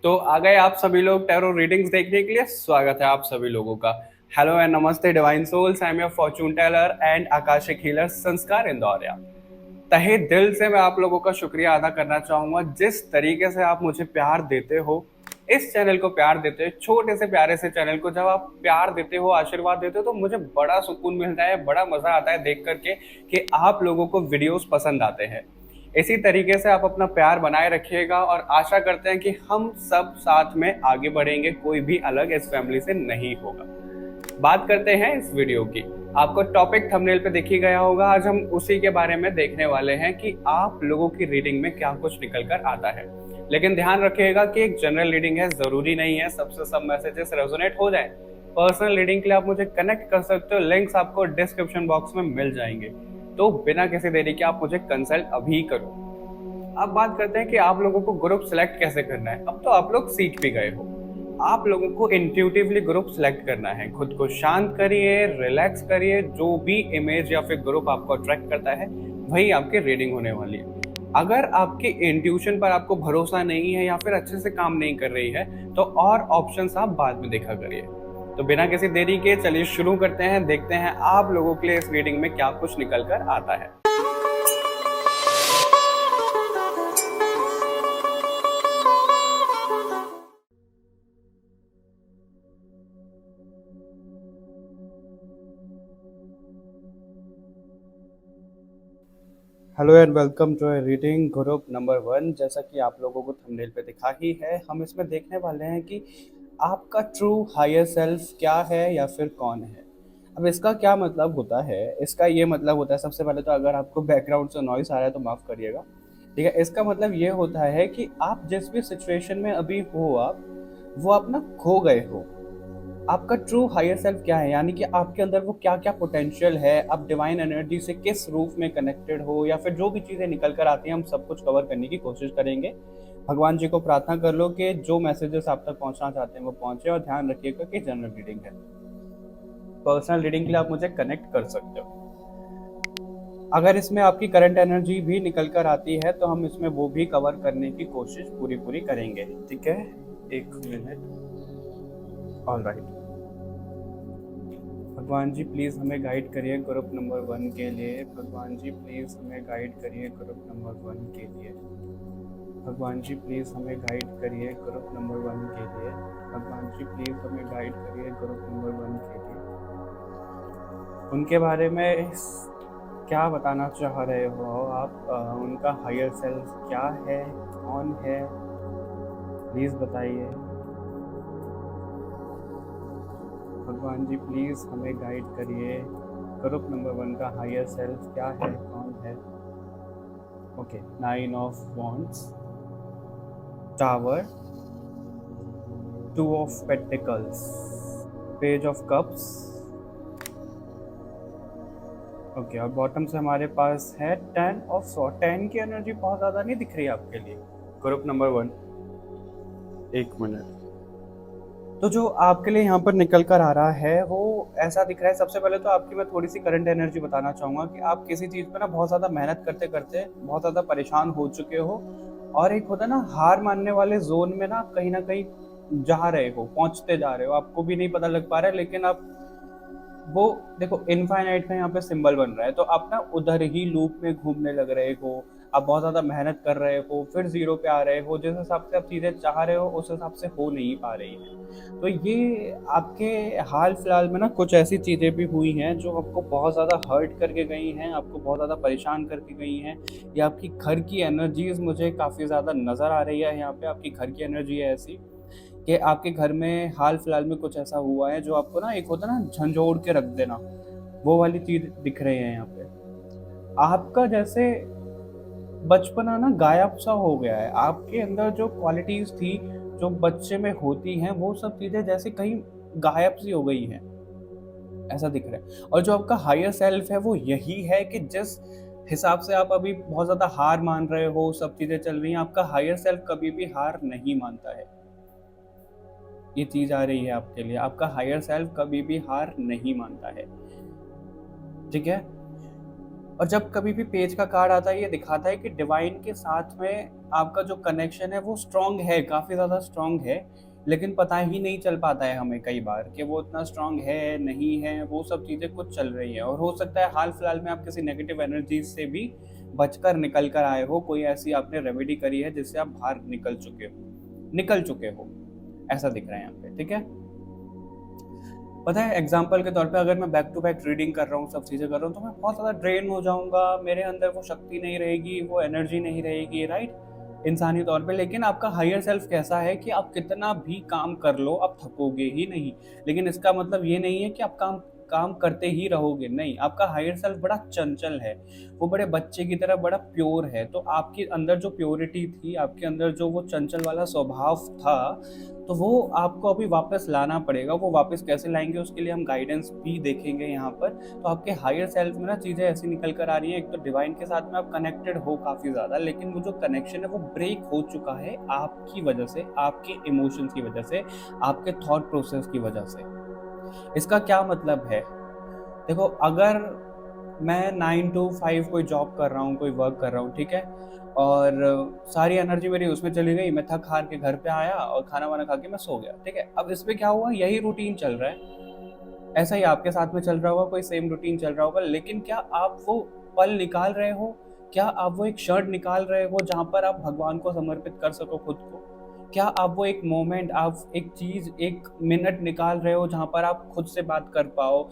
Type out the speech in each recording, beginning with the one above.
तो आ गए आप सभी लोग टैरो रीडिंग्स देखने के लिए। स्वागत है आप सभी लोगों का। Hello and namaste divine souls, I am your fortune teller and akashic healer Sanskar Indoria. तहे दिल से मैं आप लोगों का शुक्रिया अदा करना चाहूंगा जिस तरीके से आप मुझे प्यार देते हो, इस चैनल को प्यार देते हो, छोटे से प्यारे से चैनल को जब आप प्यार देते हो, आशीर्वाद देते हो, तो मुझे बड़ा सुकून मिलता है, बड़ा मजा आता है देख करके कि आप लोगों को वीडियोस पसंद आते हैं। इसी तरीके से आप अपना प्यार बनाए रखिएगा और आशा करते हैं कि हम सब साथ में आगे बढ़ेंगे, कोई भी अलग इस फैमिली से नहीं होगा। बात करते हैं इस वीडियो की। आपको टॉपिक थंबनेल पे दिख ही गया होगा। आज हम उसी के बारे में देखने वाले हैं कि आप लोगों की रीडिंग में क्या कुछ निकल कर आता है। लेकिन ध्यान रखिएगा कि एक जनरल रीडिंग है, जरूरी नहीं है सबसे सब मैसेजेस रेजोनेट हो जाए। पर्सनल रीडिंग के लिए आप मुझे कनेक्ट कर सकते हो, लिंक्स आपको डिस्क्रिप्शन बॉक्स में मिल जाएंगे। तो बिना किसी देरी के आप मुझे कंसल्ट अभी करो। अब बात करते हैं कि आप लोगों को ग्रुप सिलेक्ट कैसे करना है। अब तो आप लोग सीख भी गए हो। आप लोगों को इंट्यूटिवली ग्रुप सिलेक्ट करना है। खुद को शांत करिए, रिलैक्स करिए, जो भी इमेज या फिर ग्रुप आपको अट्रैक्ट करता है वही आपकी रीडिंग होने वाली है। अगर आपके इंट्यूशन पर आपको भरोसा नहीं है या फिर अच्छे से काम नहीं कर रही है तो और ऑप्शंस आप बाद में देखा करिए। तो बिना किसी देरी के चलिए शुरू करते हैं, देखते हैं आप लोगों के लिए इस रीडिंग में क्या कुछ निकल कर आता है। Hello and welcome to reading group number 1। जैसा कि आप लोगों को थंबनेल पे दिखा ही है, हम इसमें देखने वाले हैं कि आपका ट्रू हायर सेल्फ क्या है या फिर कौन है। अब इसका क्या मतलब होता है? इसका ये मतलब होता है, सबसे पहले तो अगर आपको बैकग्राउंड से नॉइस आ रहा है तो माफ़ करिएगा। ठीक है, इसका मतलब ये होता है कि आप जिस भी सिचुएशन में अभी हो, आप वो आप ना खो गए हो। आपका ट्रू हायर सेल्फ क्या है, यानी कि आपके अंदर वो क्या क्या पोटेंशियल है, आप डिवाइन एनर्जी से किस रूप में कनेक्टेड हो, या फिर जो भी चीज़ें निकल कर आती हैं हम सब कुछ कवर करने की कोशिश करेंगे। भगवान जी को प्रार्थना कर लो कि जो मैसेजेस आप तक पहुंचना चाहते हैं वो पहुंचे। और ध्यान रखिएगा कि जनरल रीडिंग है, पर्सनल रीडिंग के लिए आप मुझे कनेक्ट कर सकते हो। अगर इसमें आपकी करंट एनर्जी भी निकल कर आती है तो हम इसमें वो भी कवर करने की कोशिश पूरी पूरी करेंगे। ठीक है, एक मिनट। All right. भगवान जी प्लीज़ हमें गाइड करिए ग्रुप नंबर 1 के लिए। भगवान जी प्लीज़ हमें गाइड करिए ग्रुप नंबर 1 के लिए। भगवान जी प्लीज़ हमें गाइड करिए ग्रुप नंबर 1 के लिए। भगवान जी प्लीज़ हमें गाइड करिए ग्रुप नंबर 1 के लिए। उनके बारे में क्या बताना चाह रहे हो आप? उनका हायर सेल्फ क्या है, कौन है, प्लीज़ बताइए। भगवान जी प्लीज़ हमें गाइड करिए ग्रुप नंबर 1 का हायर सेल्फ क्या है, कौन है। Okay, 9 of wands, tower, 2 of pentacles, page of cups. Okay, और बॉटम से हमारे पास है 10 ऑफ सॉर्ड। 10 की एनर्जी बहुत ज़्यादा नहीं दिख रही है आपके लिए ग्रुप नंबर 1। एक मिनट। तो जो आपके लिए यहाँ पर निकल कर आ रहा है वो ऐसा दिख रहा है। सबसे पहले तो आपकी मैं थोड़ी सी करंट एनर्जी बताना चाहूँगा कि आप किसी चीज़ पे ना बहुत ज़्यादा मेहनत करते करते बहुत ज़्यादा परेशान हो चुके हो, और एक होता है ना हार मानने वाले जोन में ना कहीं जा रहे हो, पहुंचते जा रहे हो, आपको भी नहीं पता लग पा रहा है। लेकिन आप वो देखो, इनफाइनाइट का यहाँ पे सिंबल बन रहा है, तो आप ना उधर ही लूप में घूमने लग रहे हो। आप बहुत ज़्यादा मेहनत कर रहे हो, फिर जीरो पे आ रहे हो। जिस हिसाब से आप चीज़ें चाह रहे हो उस हिसाब से हो नहीं पा रही है। तो ये आपके हाल फिलहाल में ना कुछ ऐसी चीज़ें भी हुई हैं जो आपको बहुत ज़्यादा हर्ट करके गई हैं, आपको बहुत ज़्यादा परेशान करके गई हैं। या आपकी घर की एनर्जीज मुझे काफ़ी ज़्यादा नज़र आ रही है। यहाँ पे आपकी घर की एनर्जी है ऐसी कि आपके घर में हाल फिलहाल में कुछ ऐसा हुआ है जो आपको ना, एक होता है ना झंझोड़ के रख देना, वो वाली चीज़ दिख रही है यहाँ पे। आपका जैसे बचपना ना गायब सा हो गया है। आपके अंदर जो क्वालिटीज थी जो बच्चे में होती हैं वो सब चीज़ें जैसे कहीं गायब सी हो गई हैं, ऐसा दिख रहा है। और जो आपका हायर सेल्फ है वो यही है कि जिस हिसाब से आप अभी बहुत ज़्यादा हार मान रहे हो, सब चीज़ें चल रही हैं, आपका हायर सेल्फ कभी भी हार नहीं मानता है। ये चीज़ आ रही है आपके लिए, आपका हायर सेल्फ कभी भी हार नहीं मानता है। ठीक है, और जब कभी भी पेज का कार्ड आता है, ये दिखाता है कि डिवाइन के साथ में आपका जो कनेक्शन है वो स्ट्रांग है, काफ़ी ज़्यादा स्ट्रांग है, लेकिन पता ही नहीं चल पाता है हमें कई बार कि वो इतना स्ट्रांग है नहीं है, वो सब चीज़ें कुछ चल रही है। और हो सकता है हाल फिलहाल में आप किसी नेगेटिव एनर्जी से भी बचकर निकल कर आए हो, कोई ऐसी आपने रेमेडी करी है जिससे आप बाहर निकल चुके हो, ऐसा दिख रहा है यहाँ पे। ठीक है, पता है एग्जाम्पल के तौर पे अगर मैं बैक टू बैक रीडिंग कर रहा हूँ, सब चीज़ें कर रहा हूँ, तो मैं बहुत ज़्यादा ड्रेन हो जाऊंगा, मेरे अंदर वो शक्ति नहीं रहेगी, वो एनर्जी नहीं रहेगी, राइट, इंसानी तौर पे। लेकिन आपका हायर सेल्फ कैसा है कि आप कितना भी काम कर लो आप थकोगे ही नहीं। लेकिन इसका मतलब ये नहीं है कि आप काम काम करते ही रहोगे, नहीं। आपका हायर सेल्फ बड़ा चंचल है, वो बड़े बच्चे की तरह बड़ा प्योर है। तो आपके अंदर जो प्योरिटी थी, आपके अंदर जो वो चंचल वाला स्वभाव था, तो वो आपको अभी वापस लाना पड़ेगा। वो वापस कैसे लाएंगे उसके लिए हम गाइडेंस भी देखेंगे यहाँ पर। तो आपके हायर सेल्फ में ना चीज़ें ऐसी निकल कर आ रही हैं, एक तो डिवाइन के साथ में आप कनेक्टेड हो काफ़ी ज़्यादा, लेकिन वो जो कनेक्शन है वो ब्रेक हो चुका है आपकी वजह से, आपके इमोशंस की वजह से, आपके थॉट प्रोसेस की वजह से। इसका क्या मतलब है? देखो, अगर मैं 9 to 5 कोई जॉब कर रहा हूँ, कोई वर्क कर रहा हूँ, ठीक है, और सारी एनर्जी मेरी उसमें चली गई, मैं थक हार के घर पे आया और खाना वाना खा के मैं सो गया, ठीक है। अब इसमें क्या हुआ, यही रूटीन चल रहा है, ऐसा ही आपके साथ में चल रहा होगा, कोई सेम रूटीन चल रहा होगा, लेकिन क्या आप वो पल निकाल रहे हो? क्या आप वो एक क्षण निकाल रहे हो जहाँ पर आप भगवान को समर्पित कर सको खुद को? क्या आप वो एक मोमेंट, आप एक चीज़, एक मिनट निकाल रहे हो जहाँ पर आप खुद से बात कर पाओ,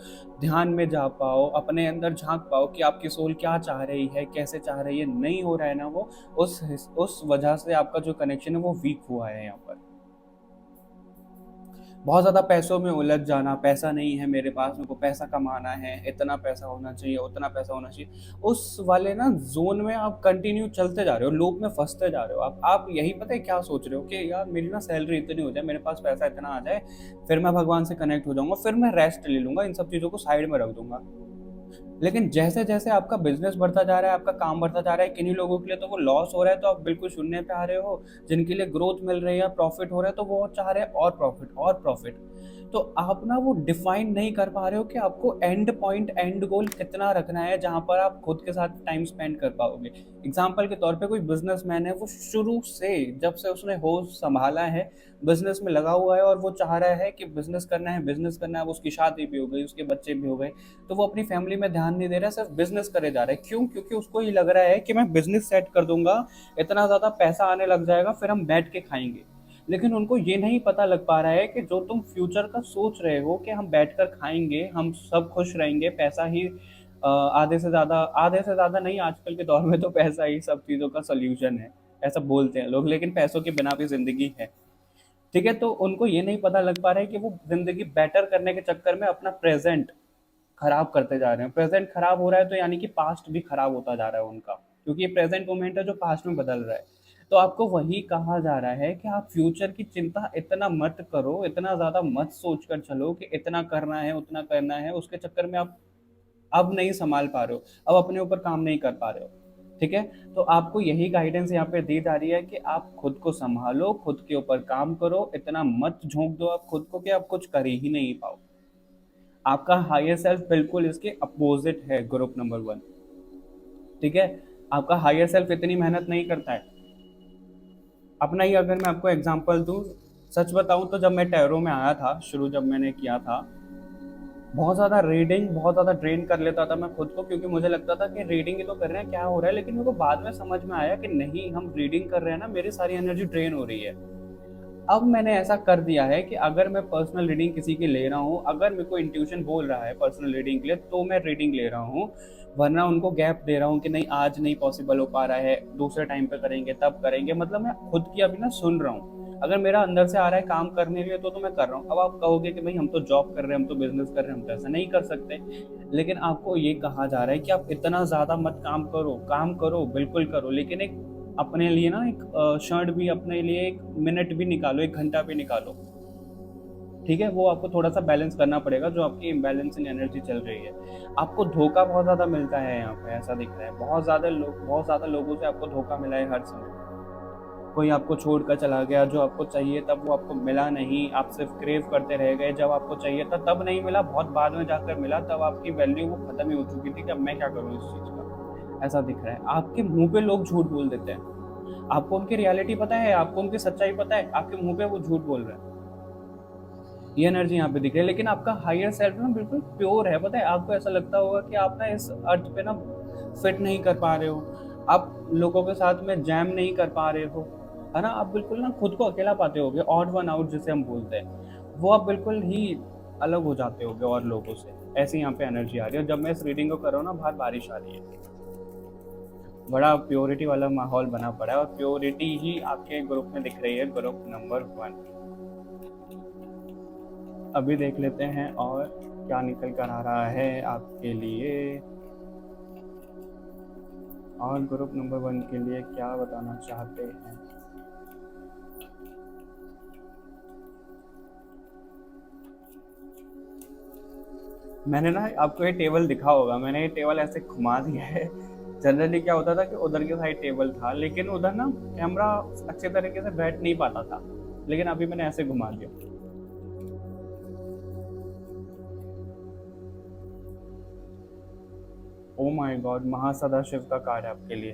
ध्यान में जा पाओ, अपने अंदर झाँक पाओ कि आपकी सोल क्या चाह रही है, कैसे चाह रही है? नहीं हो रहा है ना वो, उस वजह से आपका जो कनेक्शन है वो वीक हुआ है यहाँ पर। बहुत ज़्यादा पैसों में उलझ जाना, पैसा नहीं है मेरे पास, मेरे को पैसा कमाना है, इतना पैसा होना चाहिए, उतना पैसा होना चाहिए, उस वाले ना ज़ोन में आप कंटिन्यू चलते जा रहे हो, लूप में फँसते जा रहे हो। आप यही पता है क्या सोच रहे हो कि यार मेरी ना सैलरी इतनी हो जाए, मेरे पास पैसा इतना आ जाए, फिर मैं भगवान से कनेक्ट हो जाऊँगा, फिर मैं रेस्ट ले लूँगा, इन सब चीज़ों को साइड में रख दूँगा। लेकिन जैसे-जैसे आपका बिज़नेस बढ़ता जा रहा है, आपका काम बढ़ता जा रहा है, किन्हीं लोगों के लिए तो वो लॉस हो रहा है, तो आप बिल्कुल शून्य पे आ रहे हो, जिनके लिए ग्रोथ मिल रही है, प्रॉफ़िट हो रहा है, तो वो चाह रहे हैं और प्रॉफ़िट और प्रॉफ़िट। तो आप ना वो डिफ़ाइन नहीं कर पा रहे हो कि आपको एंड पॉइंट, एंड गोल कितना रखना है, जहाँ पर आप खुद के साथ टाइम स्पेंड कर पाओगे। एग्ज़ाम्पल के तौर पे कोई बिज़नेसमैन है, वो शुरू से, जब से उसने होश सँभाला है, बिज़नेस में लगा हुआ है और वो चाह रहा है कि बिज़नेस करना है, अब उसकी शादी भी हो गई, उसके बच्चे भी हो गए, तो वो अपनी फैमिली में ध्यान नहीं दे रहा है, सिर्फ बिजनेस करे जा रहा है। क्यों? क्योंकि उसको ये लग रहा है कि मैं बिजनेस सेट कर दूंगा, इतना ज़्यादा पैसा आने लग जाएगा, फिर हम बैठ के खाएंगे। लेकिन उनको ये नहीं पता लग पा रहा है कि जो तुम फ्यूचर का सोच रहे हो कि हम बैठकर खाएंगे, हम सब खुश रहेंगे, पैसा ही आधे से ज़्यादा नहीं, आजकल के दौर में तो पैसा ही सब चीज़ों का सॉल्यूशन है, ऐसा बोलते हैं लोग, लेकिन पैसों के बिना भी ज़िंदगी है। ठीक है, तो उनको ये नहीं पता लग पा रहा है कि वो ज़िंदगी बेटर करने के चक्कर में अपना प्रेज़ेंट खराब करते जा रहे हैं। प्रेज़ेंट खराब हो रहा है, तो यानी कि पास्ट भी खराब होता जा रहा है उनका, क्योंकि ये प्रेज़ेंट मोमेंट है जो पास्ट में बदल रहा है। तो आपको वही कहा जा रहा है कि आप फ्यूचर की चिंता इतना मत करो, इतना ज़्यादा मत सोच कर चलो कि इतना करना है, उतना करना है, उसके चक्कर में आप अब नहीं सँभाल पा रहे हो, अब अपने ऊपर काम नहीं कर पा रहे हो। ठीक है? तो आपको यही गाइडेंस यहाँ पे दी जा रही है कि आप खुद को सँभालो, खुद के ऊपर काम करो, इतना मत झोंक दो आप खुद को कि आप कुछ कर ही नहीं पाओ। आपका हायर सेल्फ बिल्कुल इसके अपोजिट है, ग्रुप नंबर 1। ठीक है, आपका हायर सेल्फ इतनी मेहनत नहीं करता है। अपना ही अगर मैं आपको एग्जांपल दूं, सच बताऊं तो जब मैं टैरो में आया था, शुरू जब मैंने किया था, बहुत ज़्यादा रीडिंग, बहुत ज़्यादा ड्रेन कर लेता था मैं खुद को, क्योंकि मुझे लगता था कि रीडिंग ही तो कर रहे हैं, क्या हो रहा है। लेकिन मेरे को बाद में समझ में आया कि नहीं, हम रीडिंग कर रहे हैं ना, मेरी सारी एनर्जी ड्रेन हो रही है। अब मैंने ऐसा कर दिया है कि अगर मैं पर्सनल रीडिंग किसी की ले रहा हूँ, अगर मेरे को इंट्यूशन बोल रहा है पर्सनल रीडिंग के लिए, तो मैं रीडिंग ले रहा हूँ, वरना उनको गैप दे रहा हूँ कि नहीं आज नहीं पॉसिबल हो पा रहा है, दूसरे टाइम पे करेंगे, तब करेंगे। मतलब मैं खुद की अभी ना सुन रहा हूँ। अगर मेरा अंदर से आ रहा है काम करने के लिए, तो मैं कर रहा हूँ। अब आप कहोगे कि भाई हम तो जॉब कर रहे हैं, हम तो बिजनेस कर रहे हैं, हम तो ऐसा नहीं कर सकते। लेकिन आपको ये कहा जा रहा है कि आप इतना ज़्यादा मत काम करो बिल्कुल करो, लेकिन एक अपने लिए ना एक क्षण भी, अपने लिए एक मिनट भी निकालो, एक घंटा भी निकालो। ठीक है, वो आपको थोड़ा सा बैलेंस करना पड़ेगा, जो आपकी इम्बैलेंसिंग एनर्जी चल रही है। आपको धोखा बहुत ज़्यादा मिलता है यहाँ पे, ऐसा दिख रहा है। बहुत ज़्यादा लोगों से आपको धोखा मिला है हर समय। कोई आपको छोड़कर चला गया, जो आपको चाहिए तब वो आपको मिला नहीं, आप सिर्फ क्रेव करते रह गए। जब आपको चाहिए था तब नहीं मिला, बहुत बाद में जाकर मिला, तब आपकी वैल्यू वो खत्म ही हो चुकी थी कि अब मैं क्या करूँ इस चीज़ का। ऐसा दिख रहा है। आपके मुंह पे लोग झूठ बोल देते हैं, आपको उनकी रियलिटी पता है, आपको उनकी सच्चाई पता है, आपके मुंह पे वो झूठ बोल रहे हैं। ये एनर्जी यहाँ पे दिख रही है। लेकिन आपका हायर सेल्फ ना बिल्कुल प्योर है। पता है, आपको ऐसा लगता होगा कि आप ना इस अर्थ पे ना फिट नहीं कर पा रहे हो, आप लोगों के साथ में जैम नहीं कर पा रहे हो, है ना। आप बिल्कुल ना खुद को अकेला पाते होगे, ऑड वन आउट जिसे हम बोलते हैं, वो आप बिल्कुल ही अलग हो जाते होगे और लोगों से। ऐसी यहाँ पे एनर्जी आ रही है। जब मैं इस रीडिंग को कर रहा हूँ ना, बाहर बारिश आ रही है, बड़ा प्योरिटी वाला माहौल बना पड़ा है, और प्योरिटी ही आपके ग्रुप में दिख रही है, ग्रुप नंबर 1। अभी देख लेते हैं और क्या निकल कर आ रहा है आपके लिए, और ग्रुप नंबर 1 के लिए क्या बताना चाहते हैं। मैंने ना आपको ये टेबल दिखा होगा, मैंने ये टेबल ऐसे घुमा दिया है। जनरली क्या होता था कि उधर के साइड टेबल था, लेकिन उधर ना कैमरा अच्छे तरीके से बैठ नहीं पाता था, लेकिन अभी मैंने ऐसे घुमा दिया। ओ माय गॉड, महासदाशिव का कार्ड है आपके लिए,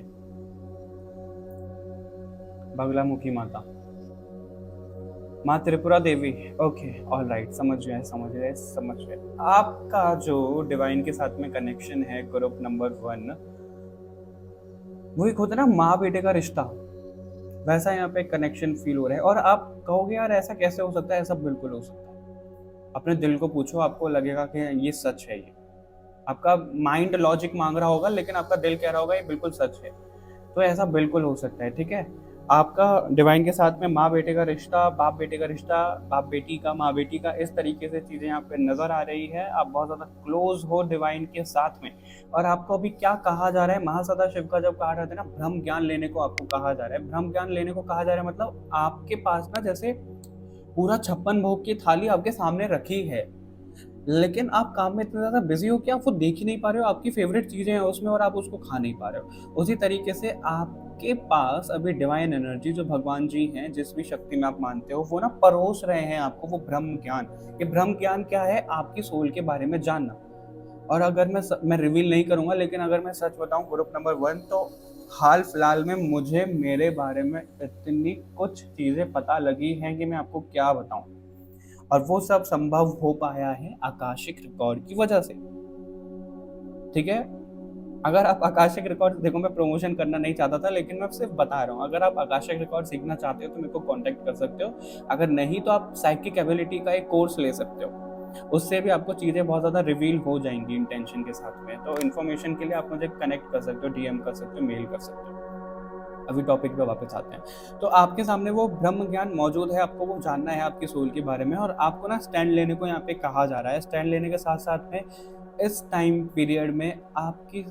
बगलामुखी माता, माँ त्रिपुरा देवी। ओके, ऑल राइट, समझ गए। आपका जो डिवाइन के साथ में कनेक्शन है, ग्रुप नंबर 1, वो एक होता है ना माँ बेटे का रिश्ता, वैसा यहाँ पे कनेक्शन फील हो रहा है। और आप कहोगे यार ऐसा कैसे हो सकता है, ऐसा बिल्कुल हो सकता है। अपने दिल को पूछो, आपको लगेगा कि ये सच है। ये आपका माइंड लॉजिक मांग रहा होगा, लेकिन आपका दिल कह रहा होगा ये बिल्कुल सच है। तो ऐसा बिल्कुल हो सकता है, ठीक है। आपका डिवाइन के साथ में माँ बेटे का रिश्ता, बाप बेटे का रिश्ता, बाप बेटी का, माँ बेटी का, इस तरीके से चीज़ें यहाँ पे नज़र आ रही है। आप बहुत ज़्यादा क्लोज हो डिवाइन के साथ में। और आपको अभी क्या कहा जा रहा है, महासदा शिव का जब कहा जाता है ना, ब्रह्म ज्ञान लेने को आपको कहा जा रहा है। ब्रह्म ज्ञान लेने को कहा जा रहा है मतलब आपके पास ना जैसे पूरा 56 भोग की थाली आपके सामने रखी है, लेकिन आप काम में इतने ज़्यादा बिजी हो कि आप वो देख ही नहीं पा रहे हो, आपकी फेवरेट चीज़ें हैं उसमें और आप उसको खा नहीं पा रहे हो। उसी तरीके से आपके पास अभी डिवाइन एनर्जी, जो भगवान जी हैं, जिस भी शक्ति में आप मानते हो, वो ना परोस रहे हैं आपको वो ब्रह्म ज्ञान। ये ब्रह्म ज्ञान क्या है, आपकी सोल के बारे में जानना। और अगर मैं रिवील नहीं करूंगा, लेकिन अगर मैं सच बताऊं, ग्रुप नंबर 1, तो हाल फिलहाल में मुझे मेरे बारे में इतनी कुछ चीज़ें पता लगी हैं कि मैं आपको क्या बताऊं। और वो सब संभव हो पाया है आकाशिक रिकॉर्ड की वजह से, ठीक है। अगर आप आकाशिक रिकॉर्ड, देखो मैं प्रमोशन करना नहीं चाहता था, लेकिन मैं सिर्फ बता रहा हूँ, अगर आप आकाशिक रिकॉर्ड सीखना चाहते हो तो मेरे को कांटेक्ट कर सकते हो। अगर नहीं तो आप साइकिक एबिलिटी का एक कोर्स ले सकते हो, उससे भी आपको चीज़ें बहुत ज़्यादा रिवील हो जाएंगी इंटेंशन के साथ में। तो इन्फॉर्मेशन के लिए आप मुझे कनेक्ट कर सकते हो, डीएम कर सकते हो, मेल कर सकते हो। अभी टॉपिक पे वापस आते हैं। तो आपके सामने वो ब्रह्म ज्ञान मौजूद है, आपको वो जानना है आपकी सोल के बारे में, और आपको ना स्टैंड लेने को यहाँ पे कहा जा रहा है। स्टैंड लेने के साथ साथ में इस टाइम पीरियड में आपकी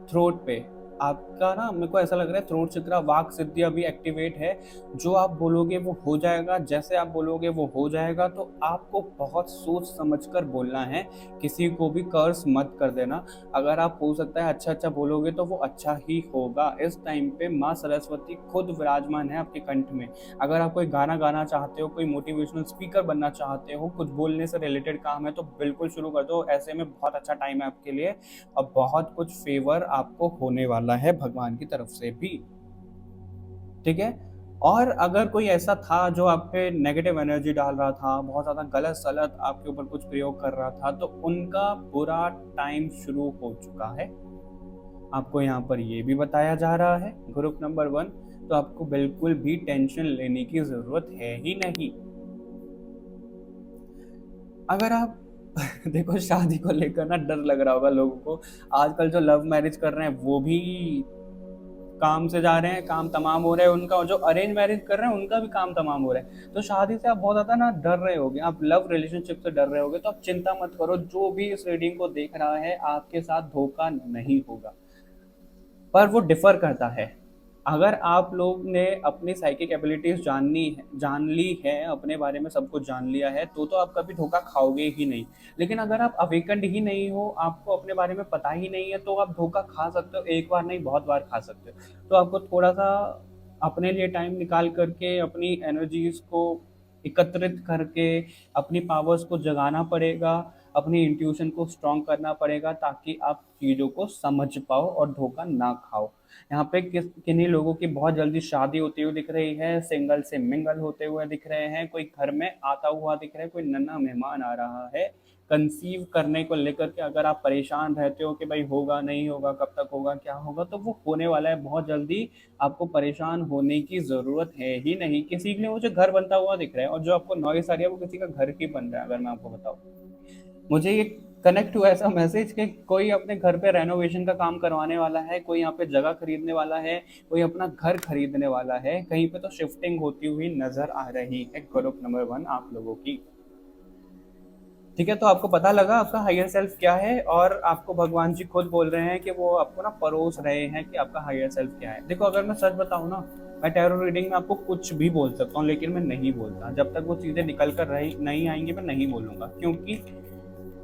थ्रोट पे, आपका ना, मेरे को ऐसा लग रहा है थ्रोट चक्र, वाक सिद्धि अभी एक्टिवेट है। जो आप बोलोगे वो हो जाएगा, जैसे आप बोलोगे वो हो जाएगा। तो आपको बहुत सोच समझ कर बोलना है, किसी को भी कर्स मत कर देना। अगर आप हो सकता है अच्छा अच्छा बोलोगे तो वो अच्छा ही होगा। इस टाइम पे माँ सरस्वती खुद विराजमान है आपके कंठ में। अगर आप कोई गाना गाना चाहते हो, कोई मोटिवेशनल स्पीकर बनना चाहते हो, कुछ बोलने से रिलेटेड काम है, तो बिल्कुल शुरू कर दो। ऐसे में बहुत अच्छा टाइम है आपके लिए, और बहुत कुछ फेवर आपको होने वाला है भगवान की तरफ से भी, ठीक है। और अगर कोई ऐसा था जो आप पे नेगेटिव एनर्जी डाल रहा था, बहुत ज़्यादा गलत सलत आपके ऊपर कुछ प्रयोग कर रहा था, तो उनका बुरा टाइम शुरू हो चुका है। आपको यहाँ पर ये भी बताया जा रहा है, ग्रुप नंबर 1, तो आपको बिल्कुल भी टेंशन लेने की ज़रूरत है ही नहीं। अगर आप देखो, शादी को लेकर ना डर लग रहा होगा लोगों को। आजकल जो लव मैरिज कर रहे हैं वो भी काम से जा रहे हैं, काम तमाम हो रहा है उनका, और जो अरेंज मैरिज कर रहे हैं उनका भी काम तमाम हो रहा है। तो शादी से आप बहुत ज़्यादा ना डर रहे होगे, आप लव रिलेशनशिप से डर रहे होगे, तो आप चिंता मत करो। जो भी इस रीडिंग को देख रहा है, आपके साथ धोखा नहीं होगा, पर वो डिफर करता है। अगर आप लोग ने अपनी साइकिक एबिलिटीज जान ली है, अपने बारे में सब कुछ जान लिया है, तो आप कभी धोखा खाओगे ही नहीं। लेकिन अगर आप अवेकन्ड ही नहीं हो, आपको अपने बारे में पता ही नहीं है, तो आप धोखा खा सकते हो, एक बार नहीं बहुत बार खा सकते हो। तो आपको थोड़ा सा अपने लिए टाइम निकाल करके, अपनी एनर्जीज को एकत्रित करके, अपनी पावर्स को जगाना पड़ेगा। अपनी इंट्यूशन को स्ट्रॉन्ग करना पड़ेगा ताकि आप चीज़ों को समझ पाओ और धोखा ना खाओ। यहाँ पे किन्हीं लोगों की बहुत जल्दी शादी होती हुई दिख रही है, सिंगल से मिंगल होते हुए दिख रहे हैं, कोई घर में आता हुआ दिख रहा है, कोई नन्हा मेहमान आ रहा है। कंसीव करने को लेकर के अगर आप परेशान रहते हो कि भाई होगा नहीं होगा, कब तक होगा, क्या होगा, तो वो होने वाला है बहुत जल्दी। आपको परेशान होने की ज़रूरत है ही नहीं। किसी के लिए मुझे घर बनता हुआ दिख रहा है और जो आपको नॉइस आ रही है वो किसी का घर ही बन रहा है। अगर मैं आपको बताऊँ, मुझे ये कनेक्ट हुआ ऐसा मैसेज कि कोई अपने घर पे रेनोवेशन का काम करवाने वाला है, कोई यहाँ पे जगह खरीदने वाला है, कोई अपना घर खरीदने वाला है, कहीं पे तो शिफ्टिंग होती हुई नजर आ रही है। ग्रुप नंबर 1 आप लोगों की। ठीक है, तो आपको पता लगा आपका हायर सेल्फ क्या है, और आपको भगवान जी खुद बोल रहे हैं कि वो आपको ना परोस रहे हैं कि आपका हायर सेल्फ क्या है। देखो, अगर मैं सच बताऊं ना, मैं टैरो रीडिंग में आपको कुछ भी बोल सकता हूँ, लेकिन मैं नहीं बोलता। जब तक वो चीज़ें निकल कर रही नहीं आएंगी मैं नहीं बोलूँगा, क्योंकि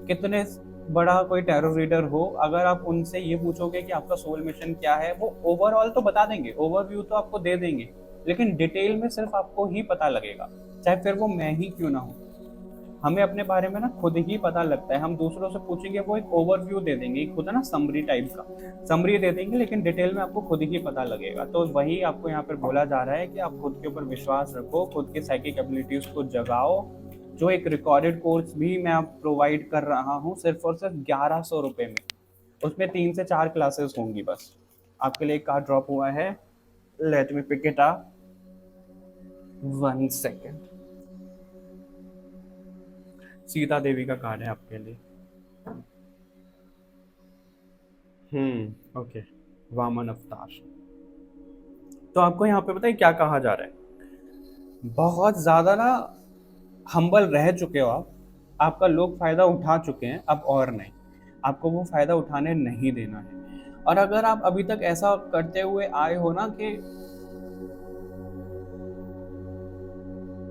कितने बड़ा कोई टैरो रीडर हो, अगर आप उनसे ये पूछोगे कि आपका सोल मिशन क्या है, वो ओवरऑल तो बता देंगे, ओवरव्यू तो आपको दे देंगे, लेकिन डिटेल में सिर्फ आपको ही पता लगेगा, चाहे फिर वो मैं ही क्यों ना हूँ। हमें अपने बारे में ना खुद ही पता लगता है। हम दूसरों से पूछेंगे, वो एक ओवरव्यू दे देंगे, एक होता है ना समरी टाइप का, समरी दे देंगे, लेकिन डिटेल में आपको खुद ही पता लगेगा। तो वही आपको यहाँ पर बोला जा रहा है कि आप खुद के ऊपर विश्वास रखो, खुद के साइकिक एबिलिटीज को जगाओ। जो एक रिकॉर्डेड कोर्स भी मैं आप प्रोवाइड कर रहा हूँ सिर्फ और सिर्फ 1100 रुपये में, उसमें 3 से 4 क्लासेस होंगी बस। आपके लिए एक कार्ड ड्रॉप हुआ है, let me pick it up, 1 second. Sita Devi का कार्ड है आपके लिए। ओके, वामन अवतार। तो आपको यहाँ पे पता है क्या कहा जा रहा है? बहुत ज्यादा ना हम्बल रह चुके हो आप, आपका लोग फायदा उठा चुके हैं, अब और नहीं, आपको वो फायदा उठाने नहीं देना है। और अगर आप अभी तक ऐसा करते हुए आए हो ना कि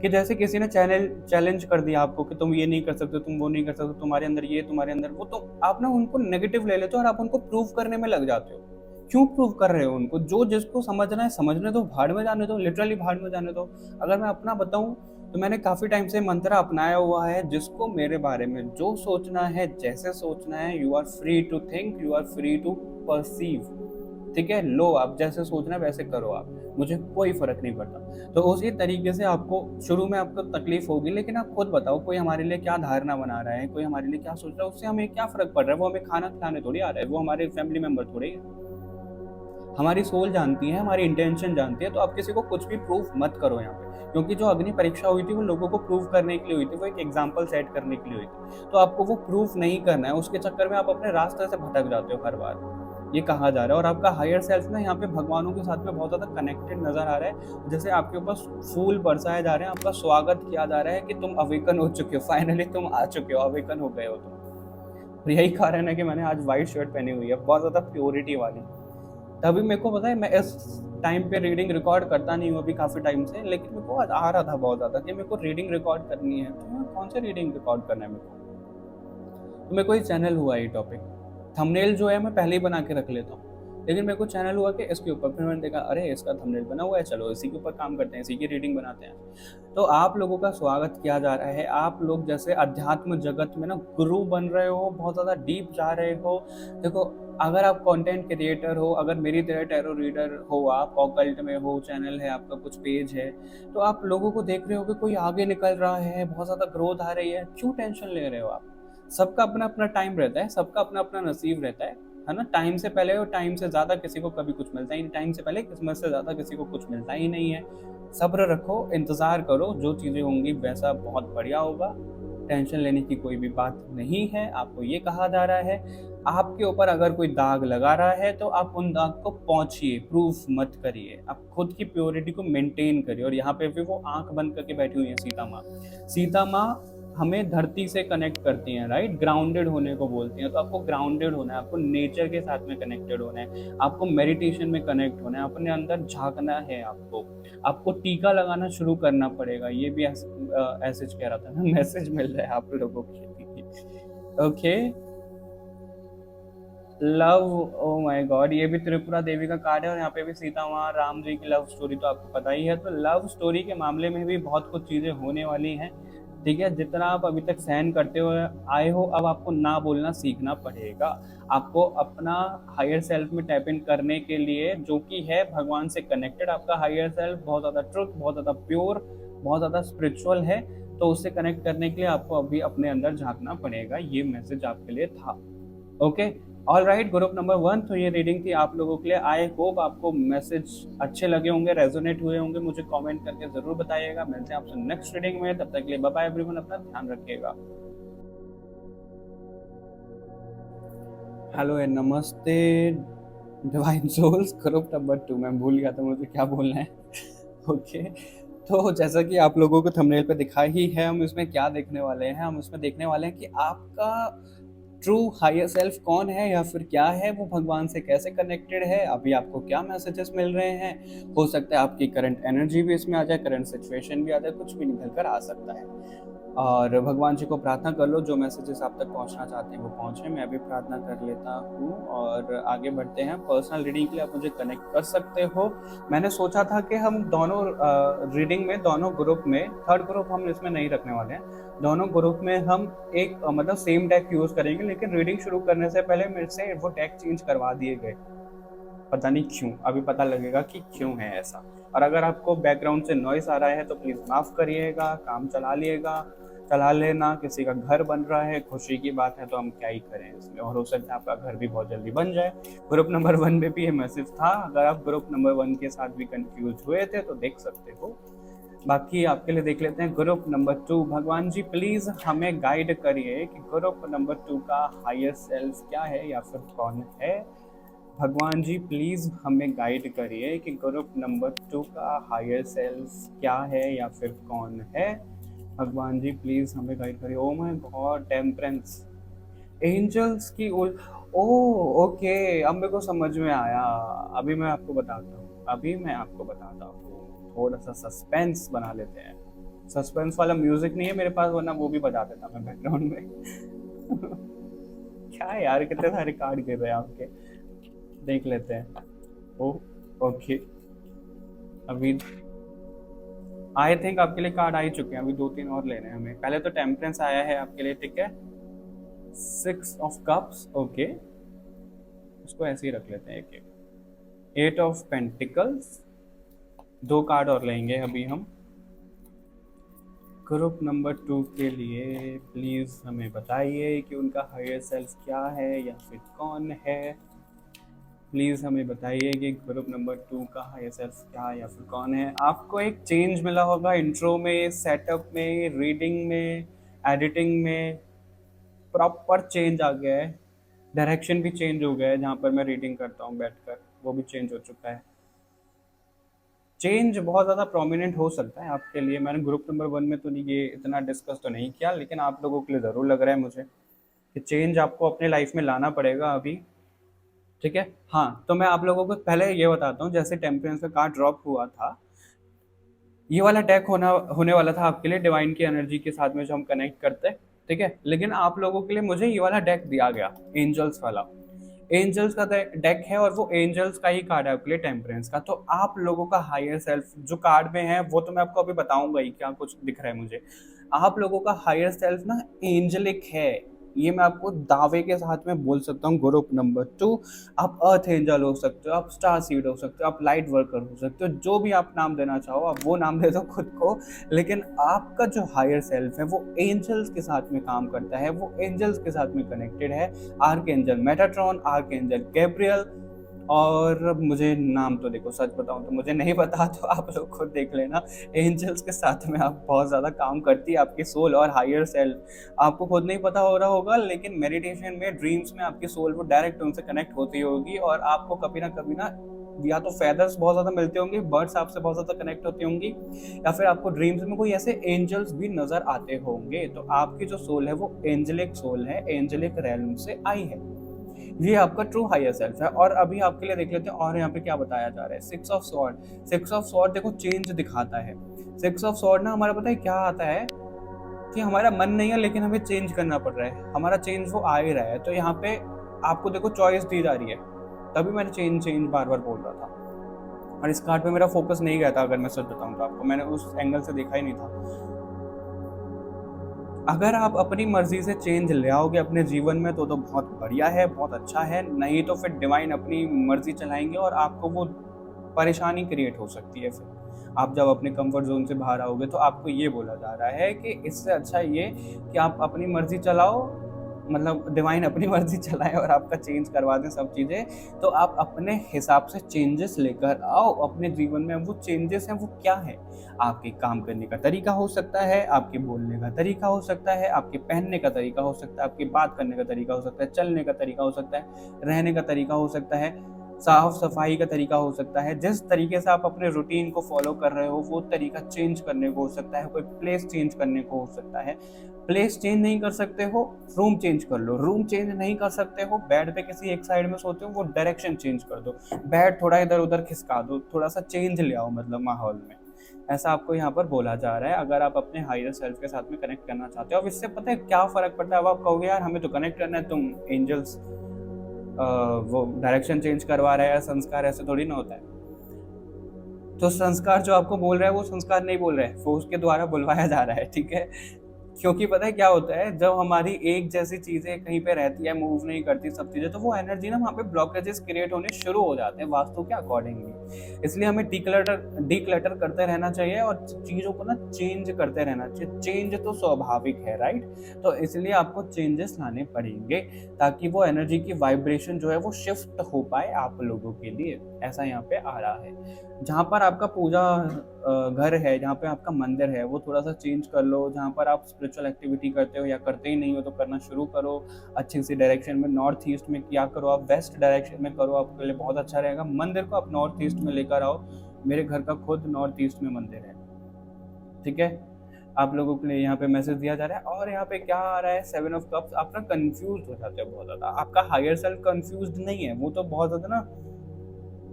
जैसे किसी ने चैलेंज कर दिया आपको कि तुम ये नहीं कर सकते, तुम वो नहीं कर सकते, तुम्हारे अंदर ये, तुम्हारे अंदर वो, तो आप ना उनको नेगेटिव ले लेते हो और आप उनको प्रूव करने में लग जाते हो। क्यों प्रूव कर रहे हो उनको? जो जिसको समझना है समझने दो, भाड़ में जाने दो, लिटरली भाड़ में जाने दो। अगर मैं अपना बताऊं तो मैंने काफी टाइम से मंत्र अपनाया हुआ है, जिसको मेरे बारे में जो सोचना है, जैसे सोचना है, you are free to think, you are free to perceive. ठीक है, लो, आप जैसे सोचना है वैसे करो, आप, मुझे कोई फर्क नहीं पड़ता। तो उसी तरीके से आपको शुरू में आपको तकलीफ होगी, लेकिन आप खुद बताओ, कोई हमारे लिए क्या धारणा बना रहा है, कोई हमारे लिए क्या सोच रहा है, उससे हमें क्या फर्क पड़ रहा है? वो हमें खाना खिलाने थोड़ी आ रहा है, वो हमारे फैमिली मेंबर थोड़ी है। हमारी सोल जानती है, हमारी इंटेंशन जानती है। तो आप किसी को कुछ भी प्रूफ मत करो यहाँ पे, क्योंकि जो अग्नि परीक्षा हुई थी वो लोगों को प्रूव करने के लिए हुई थी, वो एक एग्जाम्पल सेट करने के लिए हुई थी। तो आपको वो प्रूफ नहीं करना है, उसके चक्कर में आप अपने रास्ते से भटक जाते हो हर बार, ये कहा जा रहा है। और आपका हायर सेल्फ ना यहाँ पे भगवानों के साथ में बहुत ज्यादा कनेक्टेड नजर आ रहा है, जैसे आपके ऊपर फूल बरसाए जा रहे हैं, आपका स्वागत किया जा रहा है कि तुम अवेकन हो चुके हो, फाइनली तुम आ चुके हो, अवेकन हो गए हो तुम। और यही कारण है कि मैंने आज व्हाइट शर्ट पहनी हुई है, बहुत ज्यादा प्योरिटी वाली। तभी मेरे को पता है, मैं इस टाइम पे रीडिंग रिकॉर्ड करता नहीं हूँ अभी काफी टाइम से, लेकिन मेरे को आज आ रहा था बहुत ज्यादा कि मेरे को रीडिंग रिकॉर्ड करनी है। तो मैं कौन सा रीडिंग रिकॉर्ड करना है मेरे को? तो मेरे को ये चैनल हुआ ये टॉपिक, थंबनेल जो है मैं पहले ही बना के रख लेता हूँ, लेकिन मेरे को चैनल हुआ कि इसके ऊपर, फिर मैंने देखा अरे इसका थंबनेल बना हुआ है, चलो इसी के ऊपर काम करते हैं, इसी की रीडिंग बनाते हैं। तो आप लोगों का स्वागत किया जा रहा है। आप लोग जैसे अध्यात्म जगत में ना गुरु बन रहे हो, बहुत ज़्यादा डीप जा रहे हो। देखो, अगर आप कंटेंट क्रिएटर हो, अगर मेरी तरह टैरो रीडर हो, आप ऑकल्ट में हो, चैनल है आपका, कुछ पेज है, तो आप लोगों को देख रहे हो कि कोई आगे निकल रहा है, बहुत ज़्यादा ग्रोथ आ रही है, क्यों टेंशन ले रहे हो आप? सबका अपना अपना टाइम रहता है, सबका अपना अपना नसीब रहता है ना। टाइम से पहले और टाइम से ज़्यादा किसी को कभी कुछ मिलता ही नहीं, टाइम से पहले किस्मत से ज़्यादा किसी को कुछ मिलता ही नहीं है। सब्र रखो, इंतज़ार करो, जो चीज़ें होंगी वैसा बहुत बढ़िया होगा। टेंशन लेने की कोई भी बात नहीं है। आपको ये कहा जा रहा है, आपके ऊपर अगर कोई दाग लगा रहा है तो आप उन दाग को पहुंचिए, प्रूफ मत करिए, आप खुद की प्योरिटी को मेंटेन करिए। और यहाँ पे भी वो आंख बंद करके बैठी हुई है सीता माँ। सीता माँ हमें धरती से कनेक्ट करती हैं, राइट, ग्राउंडेड होने को बोलती हैं। तो आपको ग्राउंडेड होना है, आपको नेचर के साथ में कनेक्टेड होना है, आपको मेडिटेशन में कनेक्ट होना है, अपने अंदर झांकना है। आपको टीका लगाना शुरू करना पड़ेगा। ये भी ऐसे कह रहा था ना, मैसेज मिल रहा है आप लोगों के लिए। Okay, love, O my God, ये भी त्रिपुरा देवी का कार्ड है, और यहाँ पे भी सीता माँ राम जी की लव स्टोरी तो आपको पता ही है। तो लव स्टोरी के मामले में भी बहुत कुछ चीजें होने वाली हैं। ठीक है, जितना आप अभी तक सहन करते हुए आए हो, अब आपको ना बोलना सीखना पड़ेगा। आपको अपना हायर सेल्फ में टैप इन करने के लिए, जो कि है भगवान से कनेक्टेड, आपका हायर सेल्फ बहुत ज़्यादा ट्रुथ, बहुत ज़्यादा प्योर, बहुत ज़्यादा स्पिरिचुअल है, तो उससे कनेक्ट करने के लिए आपको अभी अपने अंदर झांकना पड़ेगा। ये मैसेज आपके लिए था। Okay, all right, group number 1, तो ये रीडिंग थी आप लोगों के लिए। आई होप आपको मैसेज अच्छे लगे होंगे, रेजोनेट हुए होंगे। मुझे कमेंट करके जरूर बताइएगा। मिलते हैं आपसे नेक्स्ट रीडिंग में, तब तक के लिए बाय बाय एवरीवन, अपना ध्यान रखिएगा। Hello and namaste divine souls, group number 2, मैं भूल गया था मुझे क्या बोलना है। ओके, तो जैसा कि आप लोगों को थंबनेल पे दिखा ही है, हम इसमें क्या देखने वाले हैं। हम इसमें देखने वाले हैं कि आपका ट्रू हायर सेल्फ कौन है, या फिर क्या है वो, भगवान से कैसे कनेक्टेड है, अभी आपको क्या मैसेजेस मिल रहे हैं। हो सकता है आपकी करंट एनर्जी भी इसमें आ जाए, करंट सिचुएशन भी आ जाए, कुछ भी निकल कर आ सकता है। और भगवान जी को प्रार्थना कर लो, जो मैसेजेस आप तक पहुंचना चाहते हैं वो पहुंचे। मैं भी प्रार्थना कर लेता हूँ और आगे बढ़ते हैं। पर्सनल रीडिंग के लिए आप मुझे कनेक्ट कर सकते हो। मैंने सोचा था कि हम दोनों रीडिंग में, दोनों ग्रुप में, थर्ड ग्रुप हम इसमें नहीं रखने वाले हैं, दोनों ग्रुप में हम एक मतलब सेम डेक यूज करेंगे। लेकिन रीडिंग शुरू करने से पहले मेरे से वो डेक चेंज करवा दिए गए, पता नहीं क्यों। अभी पता लगेगा कि क्यों है ऐसा। और अगर आपको बैकग्राउंड से नॉइस आ रहा है तो प्लीज माफ करिएगा, काम चला लेना। किसी का घर बन रहा है, खुशी की बात है, तो हम क्या ही करें इसमें। और हो सकता है आपका घर भी बहुत जल्दी बन जाए। ग्रुप नंबर 1 में भी ये मैसेज था, अगर आप ग्रुप नंबर 1 के साथ भी कंफ्यूज हुए थे तो देख सकते हो। बाकी आपके लिए देख लेते हैं ग्रुप नंबर 2। भगवान जी प्लीज हमें गाइड करिए कि ग्रुप नंबर 2 का हायर सेल्फ क्या है या फिर कौन है। भगवान जी प्लीज हमें गाइड करिए कि ग्रुप नंबर 2 का हायर सेल्फ क्या है या फिर कौन है। भगवान जी प्लीज हमें गाइड करिए। Oh my god, temperance, angels की उल, ओ ओके, अब मेरे को समझ में आया। अभी मैं आपको बताता हूँ, थोड़ा सा सस्पेंस बना लेते हैं। सस्पेंस वाला म्यूजिक नहीं है मेरे पास, वरना वो भी बता देता मैं बैकग्राउंड में। क्या यार, कितने सारे कार्ड गिर रहे हैं आपके, देख लेते हैं। ओ ओके, अभी आई थिंक आपके लिए कार्ड आ ही चुके हैं, अभी 2-3 और लेने हैं हमें। पहले तो टेम्परेंस आया है आपके लिए, ठीक है। 6 ऑफ कप्स, ओके, उसको ऐसे ही रख लेते हैं एक एक। 8 ऑफ पेंटिकल्स, 2 कार्ड और लेंगे अभी हम। ग्रुप नंबर 2 के लिए प्लीज हमें बताइए कि उनका हायर सेल्फ क्या है या फिर कौन है। प्लीज़ हमें बताइए कि ग्रुप नंबर 2 का हायर सेल्फ क्या या फिर कौन है। आपको एक चेंज मिला होगा इंट्रो में, सेटअप में, रीडिंग में, एडिटिंग में, प्रॉपर चेंज आ गया है। डायरेक्शन भी चेंज हो गया है, जहाँ पर मैं रीडिंग करता हूँ बैठकर वो भी चेंज हो चुका है। चेंज बहुत ज़्यादा प्रोमिनेंट हो सकता है आपके लिए। मैंने ग्रुप नंबर 1 में तो नहीं ये इतना डिस्कस तो नहीं किया, लेकिन आप लोगों के लिए ज़रूर लग रहा है मुझे कि चेंज आपको अपने लाइफ में लाना पड़ेगा अभी, ठीक है। हाँ, तो मैं आप लोगों को पहले ये बताता हूँ, जैसे टेम्परेंस का कार्ड ड्रॉप हुआ था, ये वाला डेक होने वाला था आपके लिए डिवाइन की एनर्जी के साथ में जो हम कनेक्ट करते हैं, ठीक है। लेकिन आप लोगों के लिए मुझे ये वाला डेक दिया गया, एंजल्स वाला। एंजल्स का डेक है और वो एंजल्स का ही कार्ड है आपके लिए, टेम्परेंस का। तो आप लोगों का हायर सेल्फ जो कार्ड में है वो तो मैं आपको अभी बताऊंगा ही, क्या कुछ दिख रहा है मुझे। आप लोगों का हायर सेल्फ ना एंजलिक है, ये मैं आपको दावे के साथ में बोल सकता हूँ। ग्रुप नंबर 2, आप अर्थ एंजल हो सकते हो, आप स्टार सीड हो सकते हो, आप लाइट वर्कर हो सकते हो, जो भी आप नाम देना चाहो आप वो नाम दे दो खुद को। लेकिन आपका जो हायर सेल्फ है वो एंजल्स के साथ में काम करता है, वो एंजल्स के साथ में कनेक्टेड है। Arc angel Metatron, arc angel Gabriel, और मुझे नाम तो देखो, सच बताऊं तो मुझे नहीं पता, तो आप लोग खुद देख लेना। एंजल्स के साथ में आप बहुत ज़्यादा काम करती है आपकी सोल और हायर सेल्फ। आपको खुद नहीं पता हो रहा होगा, लेकिन मेडिटेशन में, ड्रीम्स में आपकी सोल वो डायरेक्ट उनसे कनेक्ट होती होगी, और आपको कभी ना या तो फेदर्स बहुत ज़्यादा मिलते होंगे, बर्ड्स आपसे बहुत ज़्यादा कनेक्ट होती होंगी, या फिर आपको ड्रीम्स में कोई ऐसे एंजल्स भी नज़र आते होंगे। तो आपकी जो सोल है वो एंजलिक सोल है, एंजलिक रेलम से आई है। ये आपका ट्रू हायर सेल्फ है। और अभी आपके लिए देख लेते हैं और यहाँ पे क्या बताया जा रहा है। 6 ऑफ स्वॉर्ड, 6 ऑफ स्वॉर्ड देखो चेंज दिखाता है। 6 ऑफ स्वॉर्ड ना हमारा पता है क्या आता है, कि हमारा मन नहीं है लेकिन हमें चेंज करना पड़ रहा है, हमारा चेंज वो आ ही रहा है। तो यहाँ पे आपको देखो चॉइस दी जा रही है, तभी मैंने चेंज बार बार बोल रहा था। और इस कार्ड पे मेरा फोकस नहीं गया था, अगर मैं सच बताऊँ तो आपको, मैंने उस एंगल से देखा ही नहीं था। अगर आप अपनी मर्जी से चेंज ले आओगे अपने जीवन में तो बहुत बढ़िया है, बहुत अच्छा है। नहीं तो फिर डिवाइन अपनी मर्जी चलाएंगे और आपको वो परेशानी क्रिएट हो सकती है। फिर आप जब अपने कंफर्ट जोन से बाहर आओगे तो आपको ये बोला जा रहा है कि इससे अच्छा ये कि आप अपनी मर्जी चलाओ, मतलब डिवाइन अपनी मर्जी चलाए और आपका चेंज करवा दें सब चीज़ें। तो आप अपने हिसाब से चेंजेस लेकर आओ अपने जीवन में। वो चेंजेस हैं वो क्या है? आपके काम करने का तरीका हो सकता है, आपके बोलने का तरीका हो सकता है, आपके पहनने का तरीका हो सकता है, आपकी बात करने का तरीका हो सकता है, चलने का तरीका हो सकता है, रहने का तरीका हो सकता है, साफ सफाई का तरीका हो सकता है। जिस तरीके से आप अपने रूटीन को फॉलो कर रहे हो वो तरीका चेंज करने को हो सकता है। कोई प्लेस चेंज करने को हो सकता है। प्लेस चेंज नहीं कर सकते हो, रूम चेंज कर लो। रूम चेंज नहीं कर सकते हो, बेड पे किसी एक साइड में सोते हो, वो डायरेक्शन चेंज कर दो। बेड थोड़ा इधर उधर खिसका दो, थोड़ा सा चेंज ले आओ मतलब माहौल में। ऐसा आपको यहाँ पर बोला जा रहा है अगर आप अपने हायर सेल्फ के साथ में कनेक्ट करना चाहते हो। अब इससे पता है क्या फर्क पड़ता है? अब आप कहोगे यार हमें तो कनेक्ट करना है, तुम एंजल्स वो डायरेक्शन चेंज करवा रहा है, संस्कार ऐसे थोड़ी ना होता है। तो संस्कार जो आपको बोल रहा है वो संस्कार नहीं बोल रहा है, वो उसके द्वारा बुलवाया जा रहा है, ठीक है। क्योंकि पता है क्या होता है, जब हमारी एक जैसी चीजें कहीं पे रहती है, मूव नहीं करती सब चीजें, तो वो एनर्जी ना वहाँ पे ब्लॉकेजेस क्रिएट होने शुरू हो जाते हैं वास्तु के अकॉर्डिंगली। इसलिए हमें डीक्लटर करते रहना चाहिए और चीजों को ना चेंज करते रहना चाहिए। चेंज तो स्वाभाविक है, राइट? तो इसलिए आपको चेंजेस लाने पड़ेंगे ताकि वो एनर्जी की वाइब्रेशन जो है वो शिफ्ट हो पाए आप लोगों के लिए। ऐसा यहाँ पे आ रहा है। जहाँ पर आपका पूजा घर है, जहाँ पे आपका मंदिर है, वो थोड़ा सा चेंज कर लो। जहाँ पर आप स्पिरिचुअल एक्टिविटी करते हो या करते ही नहीं हो तो करना शुरू करो अच्छी सी डायरेक्शन में। नॉर्थ ईस्ट में किया करो, आप वेस्ट डायरेक्शन में करो, आपके लिए बहुत अच्छा रहेगा। मंदिर को आप नॉर्थ ईस्ट में लेकर आओ। मेरे घर का खुद नॉर्थ ईस्ट में मंदिर है, ठीक है। आप लोगों के लिए यहाँ पे मैसेज दिया जा रहा है। और यहाँ पे क्या आ रहा है, 7 ऑफ कप्स। आप ना कंफ्यूज हो जाते हो बहुत ज्यादा। आपका हायर सेल्फ कंफ्यूज नहीं है, वो तो बहुत ज्यादा ना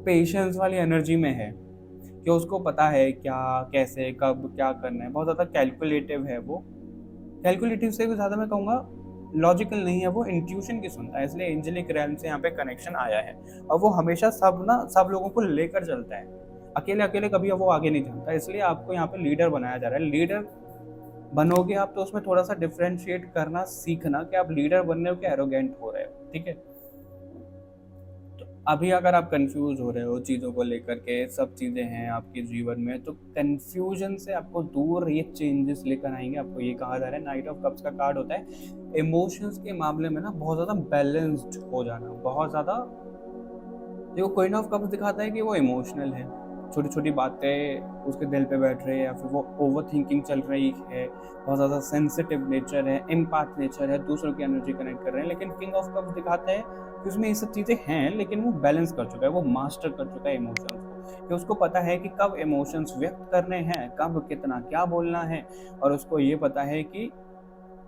पेशेंस वाली एनर्जी में है कि उसको पता है क्या कैसे कब क्या करना है। बहुत ज़्यादा कैलकुलेटिव है वो। कैलकुलेटिव से भी ज़्यादा मैं कहूँगा लॉजिकल नहीं है, वो इंट्यूशन की सुनता है। इसलिए एंजेलिक रैल्म से यहाँ पे कनेक्शन आया है। और वो हमेशा सब लोगों को लेकर चलता है, अकेले अकेले कभी वो आगे नहीं चलता। इसलिए आपको यहाँ पे लीडर बनाया जा रहा है। लीडर बनोगे आप तो उसमें थोड़ा सा डिफ्रेंशिएट करना सीखना कि आप लीडर बनने हो कि एरोगेंट हो रहे हो, ठीक है। अभी अगर आप कंफ्यूज हो रहे हो चीज़ों को लेकर के, सब चीज़ें हैं आपके जीवन में, तो कंफ्यूजन से आपको दूर ये चेंजेस लेकर आएंगे। आपको ये कहा जा रहा है, नाइट ऑफ कप्स का कार्ड होता है इमोशंस के मामले में ना बहुत ज़्यादा बैलेंस्ड हो जाना। बहुत ज़्यादा जो क्वीन ऑफ कप्स दिखाता है कि वो इमोशनल है, छोटी छोटी बातें उसके दिल पे बैठ रही है या फिर वो ओवर थिंकिंग चल रही है, बहुत ज़्यादा सेंसिटिव नेचर है, एम्पैथ नेचर है, दूसरों की एनर्जी कनेक्ट कर रहे हैं। लेकिन किंग ऑफ कप्स दिखाता है कि उसमें ये सब चीज़ें हैं लेकिन वो बैलेंस कर चुका है, वो मास्टर कर चुका है इमोशंस को। कि उसको पता है कि कब इमोशंस व्यक्त करने हैं, कब कितना क्या बोलना है, और उसको ये पता है कि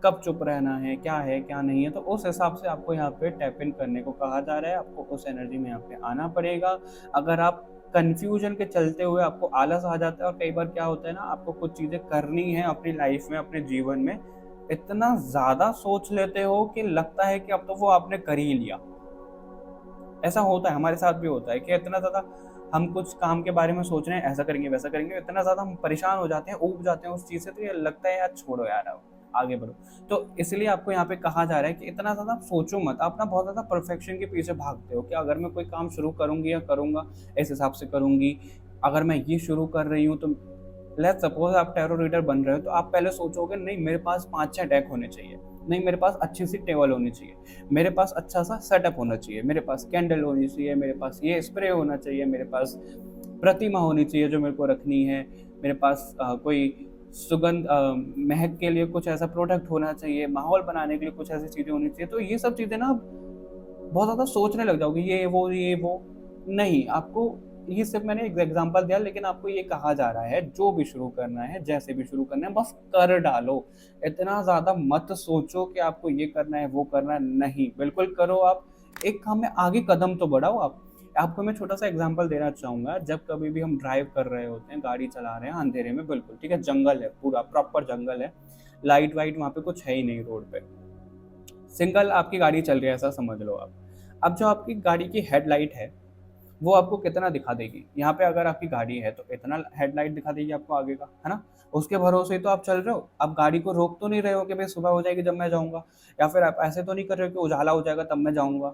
कब चुप रहना है क्या नहीं है। तो उस हिसाब से आपको यहाँ पे टैप इन करने को कहा जा रहा है। आपको उस एनर्जी में यहाँ पे आना पड़ेगा। अगर आप कंफ्यूजन के चलते हुए आपको आलस आ जाता है, और कई बार क्या होता है ना, आपको कुछ चीज़ें करनी है अपनी लाइफ में, अपने जीवन में, इतना ज़्यादा सोच लेते हो कि लगता है कि अब तो वो आपने कर ही लिया। ऐसा होता है, हमारे साथ भी होता है कि इतना ज़्यादा हम कुछ काम के बारे में सोच रहे हैं, ऐसा करेंगे वैसा करेंगे, इतना ज़्यादा हम परेशान हो जाते हैं, ऊब जाते हैं उस चीज़ से, तो ये लगता है यार छोड़ो यार अब आगे बढ़ो। तो इसलिए आपको यहाँ पे कहा जा रहा है कि इतना ज़्यादा सोचो मत। आप ना बहुत ज़्यादा परफेक्शन के पीछे भागते हो कि अगर मैं कोई काम शुरू करूँगी या करूँगा इस हिसाब से करूँगी। अगर मैं ये शुरू कर रही हूँ तो लेट्स सपोज आप टैरो रीडर बन रहे हो, तो आप पहले सोचोगे नहीं मेरे पास 5-6 डेक होने चाहिए, नहीं मेरे पास अच्छी सी टेबल होनी चाहिए, मेरे पास अच्छा सा सेटअप होना चाहिए, मेरे पास कैंडल होनी चाहिए, मेरे पास ये स्प्रे होना चाहिए, मेरे पास प्रतिमा होनी चाहिए जो मेरे को रखनी है, मेरे पास कोई सुगंध महक के लिए कुछ ऐसा प्रोडक्ट होना चाहिए, माहौल बनाने के लिए कुछ ऐसी चीज़ें होनी चाहिए। तो ये सब चीज़ें ना बहुत ज़्यादा सोचने लग जाओगे, ये वो नहीं। आपको ये सिर्फ मैंने एक एग्जांपल दिया, लेकिन आपको ये कहा जा रहा है जो भी शुरू करना है, जैसे भी शुरू करना है, बस कर डालो। इतना ज़्यादा मत सोचो कि आपको ये करना है वो करना है, नहीं, बिल्कुल करो। आप एक काम में आगे कदम तो बढ़ाओ। आप आपको मैं छोटा सा एग्जांपल देना चाहूँगा। जब कभी भी हम ड्राइव कर रहे होते हैं, गाड़ी चला रहे हैं अंधेरे में, बिल्कुल ठीक है, जंगल है, पूरा प्रॉपर जंगल है, लाइट वाइट वहाँ पे कुछ है ही नहीं रोड पे, सिंगल आपकी गाड़ी चल रही है ऐसा समझ लो आप। अब जो आपकी गाड़ी की हेडलाइट है वो आपको कितना दिखा देगी। यहाँ पे अगर आपकी गाड़ी है तो इतना हेडलाइट दिखा देगी आपको आगे का, है ना? उसके भरोसे ही तो आप चल रहे हो। आप गाड़ी को रोक तो नहीं रहे हो कि भाई सुबह हो जाएगी जब मैं जाऊँगा, या फिर आप ऐसे तो नहीं कर रहे हो कि उजाला हो जाएगा तब मैं जाऊँगा,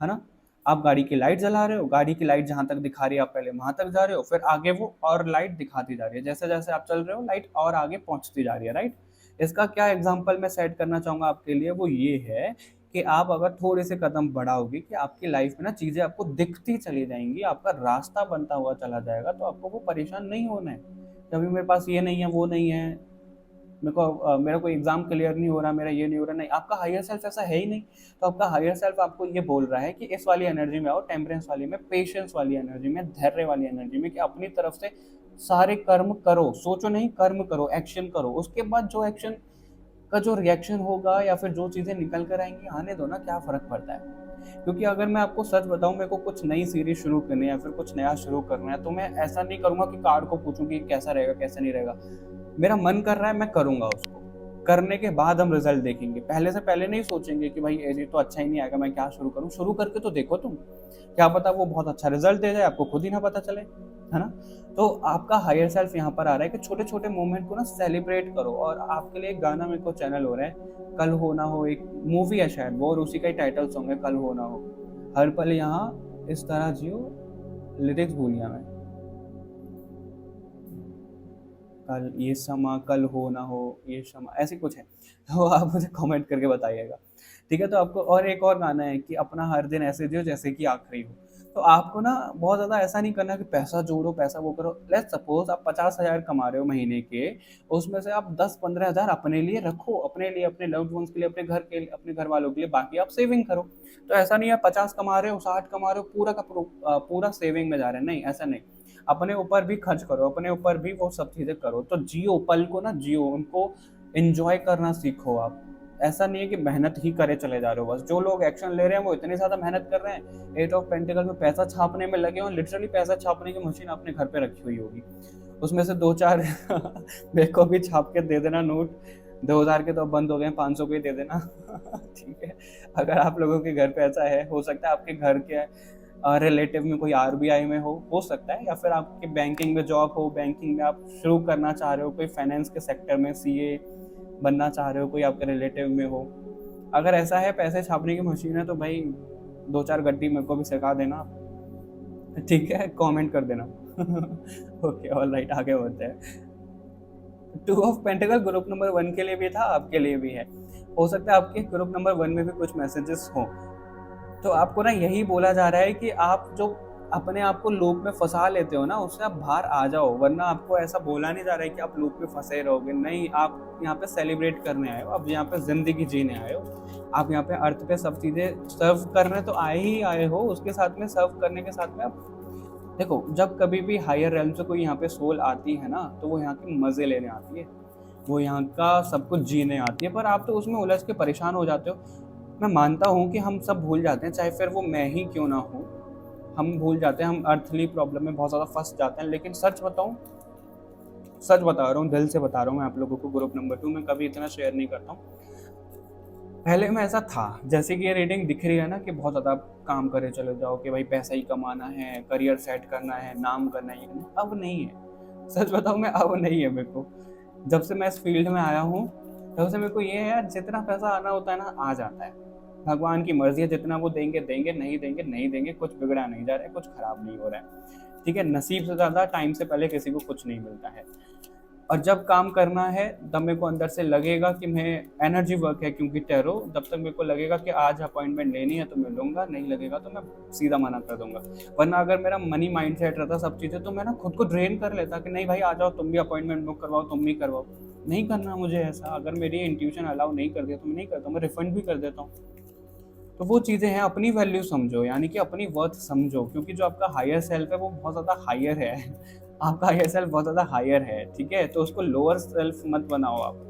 है ना? आप गाड़ी की लाइट जला रहे हो, गाड़ी की लाइट जहाँ तक दिखा रही है आप पहले वहाँ तक जा रहे हो, फिर आगे वो और लाइट दिखाती जा रही है। जैसे-जैसे आप चल रहे हो लाइट और आगे पहुँचती जा रही है, राइट? इसका क्या एग्ज़ाम्पल मैं सेट करना चाहूँगा आपके लिए वो ये है कि आप अगर थोड़े से कदम बढ़ाओगे कि आपकी लाइफ़ में ना चीज़ें आपको दिखती चली जाएँगी, आपका रास्ता बनता हुआ चला जाएगा, तो आपको वो परेशान नहीं होना है। कि अभी मेरे पास ये नहीं है, वो नहीं है, मेरा कोई एग्ज़ाम क्लियर नहीं हो रहा, मेरा ये नहीं हो रहा, नहीं, आपका हायर सेल्फ ऐसा है ही नहीं। तो आपका हायर सेल्फ आपको ये बोल रहा है कि इस वाली एनर्जी में आओ, टेम्परेंस वाली में, पेशेंस वाली एनर्जी में, धैर्य वाली एनर्जी में, कि अपनी तरफ से सारे कर्म करो, सोचो नहीं, कर्म करो, एक्शन करो। उसके बाद जो एक्शन का जो रिएक्शन होगा या फिर जो चीज़ें निकल कर आएँगी, आने दो ना, क्या फ़र्क पड़ता है? क्योंकि अगर मैं आपको सच बताऊँ, मेरे को कुछ नई सीरीज़ शुरू करनी है या फिर कुछ नया शुरू करना है, तो मैं ऐसा नहीं करूँगा कि कार्ड को पूछूँ कि कैसा रहेगा, कैसा नहीं रहेगा। मेरा मन कर रहा है, मैं करूँगा उसको। करने के बाद हम रिज़ल्ट देखेंगे। पहले से पहले नहीं सोचेंगे कि भाई ये तो अच्छा ही नहीं आएगा, मैं क्या शुरू करूँ? शुरू करके तो देखो तुम। क्या पता वो बहुत अच्छा रिज़ल्ट दे जाए, आपको खुद ही ना पता चले, है ना? तो आपका हायर सेल्फ यहाँ पर आ रहा है कि छोटे-छोटे मोमेंट को ना सेलिब्रेट करो। और आपके लिए एक गाना मेरे को चैनल हो रहा है, कल हो ना हो, एक मूवी है शायद वो, और उसी का ही टाइटल सॉन्ग है कल हो ना हो। हर पल यहाँ इस तरह जियो, लिरिक्स भूल गया मैं। कल ये समा कल हो ना हो, ये क्षमा, ऐसे कुछ है। तो आप मुझे कमेंट करके बताइएगा। ठीक है? तो आपको और एक और गाना है कि अपना हर दिन ऐसे जियो जैसे कि आखिरी हो। तो आपको ना बहुत ज़्यादा ऐसा नहीं करना कि पैसा जोड़ो, पैसा वो करो। लेट्स सपोज़ आप 50,000 कमा रहे हो महीने के, उसमें से आप 10-15,000 अपने लिए रखो, अपने लिए, अपने लव्ड वन्स के लिए, अपने घर के लिए, अपने घरवालों के लिए, बाकी आप सेविंग करो। तो ऐसा नहीं है 50 कमा रहे हो, 60 कमा रहे हो, पूरा का पूरा सेविंग में जा रहा है, नहीं, ऐसा नहीं। अपने ऊपर भी खर्च करो, अपने ऊपर भी वो सब चीज़ें करो। तो जियो, पल को ना जियो, उनको एन्जॉय करना सीखो आप। ऐसा नहीं है कि मेहनत ही करे चले जा रहे हो बस। जो लोग एक्शन ले रहे हैं वो इतनी ज़्यादा मेहनत कर रहे हैं, 8 ऑफ पेंटिकल में पैसा छापने में लगे हों, लिटरली पैसा छापने की मशीन आपने घर पे रखी हुई होगी। उसमें से 2-4 मेरे को भी छाप के दे देना नोट, 2000 के तो अब बंद हो गए हैं, 500 के ही दे देना। ठीक है? अगर आप लोगों के घर पे ऐसा है, हो सकता है आपके घर के रिलेटिव में कोई आरबीआई में हो सकता है, या फिर आपके बैंकिंग में जॉब हो, बैंकिंग में आप शुरू करना चाह रहे हो, कोई फाइनेंस के सेक्टर में सीए बनना चाह रहे हो, कोई आपके रिलेटिव में हो। अगर ऐसा है, पैसे छापने की मशीन है, तो भाई 2-4 गड्डी मेरे को भी सिखा देना, ठीक है? कमेंट कर देना। ओके, ऑलराइट, आगे बढ़ते हैं। 2 ऑफ पेंटिकल ग्रुप नंबर 1 के लिए भी था, आपके लिए भी है। हो सकता है आपके ग्रुप नंबर 1 में भी कुछ मैसेजेस हों। तो आपको ना यही बोला जा रहा है कि आप जो अपने आप को लूप में फँसा लेते हो ना, उससे आप बाहर आ जाओ, वरना आपको ऐसा बोला नहीं जा रहा है कि आप लूप में फँसे रहोगे। नहीं, आप यहाँ पे सेलिब्रेट करने आए हो, आप यहाँ पे ज़िंदगी जीने आए हो। आप यहाँ पे अर्थ पे सब चीज़ें सर्व करने तो आए ही आए हो, उसके साथ में सर्व करने के साथ में आप देखो, जब कभी भी हायर रेल्म से कोई यहाँ पे सोल आती है ना, तो वो यहाँ के मज़े लेने आती है। वो यहाँ का सब कुछ जीने आती है, पर आप तो उसमें उलझ के परेशान हो जाते हो। मैं मानता हूँ कि हम सब भूल जाते हैं, चाहे फिर वो मैं ही क्यों ना हूँ, हम भूल जाते हैं, हम अर्थली प्रॉब्लम में बहुत ज़्यादा फँस जाते हैं। लेकिन सच बताऊँ, सच बता रहा हूँ, दिल से बता रहा हूँ मैं आप लोगों को, ग्रुप नंबर 2 में कभी इतना शेयर नहीं करता हूँ। पहले में ऐसा था, जैसे कि ये रीडिंग दिख रही है ना कि बहुत ज़्यादा काम करे चले जाओ, कि भाई पैसा ही कमाना है, करियर सेट करना है, नाम करना है, ये करना है। अब नहीं है। सच बताऊँ मैं, अब नहीं है मेरे को। जब से मैं इस फील्ड में आया हूँ, तब से मेरे को ये है यार, जितना पैसा आना होता है ना, आ जाता है। भगवान की मर्ज़ी है, जितना वो देंगे, देंगे, नहीं देंगे, नहीं देंगे, कुछ बिगड़ा नहीं जा रहा है, कुछ खराब नहीं हो रहा है। ठीक है? नसीब से ज़्यादा टाइम से पहले किसी को कुछ नहीं मिलता है। और जब काम करना है, तब मेरे को अंदर से लगेगा कि मैं एनर्जी वर्क है क्योंकि टैरो, तब तक मेरे को लगेगा कि आज अपॉइंटमेंट लेनी है तो मैं लूँगा, नहीं लगेगा तो मैं सीधा मना कर दूँगा। वरना अगर मेरा मनी माइंडसेट रहता सब चीज़ें, तो मैं ना खुद को ड्रेन कर लेता कि नहीं भाई आ जाओ, तुम भी अपॉइंटमेंट बुक करवाओ, तुम भी करवाओ। नहीं करना मुझे ऐसा, अगर मेरी इंट्यूशन अलाउ नहीं कर दिया तो मैं नहीं करता, मैं रिफंड भी कर देता हूँ। तो वो चीज़ें हैं, अपनी वैल्यू समझो, यानी कि अपनी वर्थ समझो, क्योंकि जो आपका हायर सेल्फ है वो बहुत ज़्यादा हायर है। आपका हायर सेल्फ बहुत ज़्यादा हायर है, ठीक है? तो उसको लोअर सेल्फ मत बनाओ आप,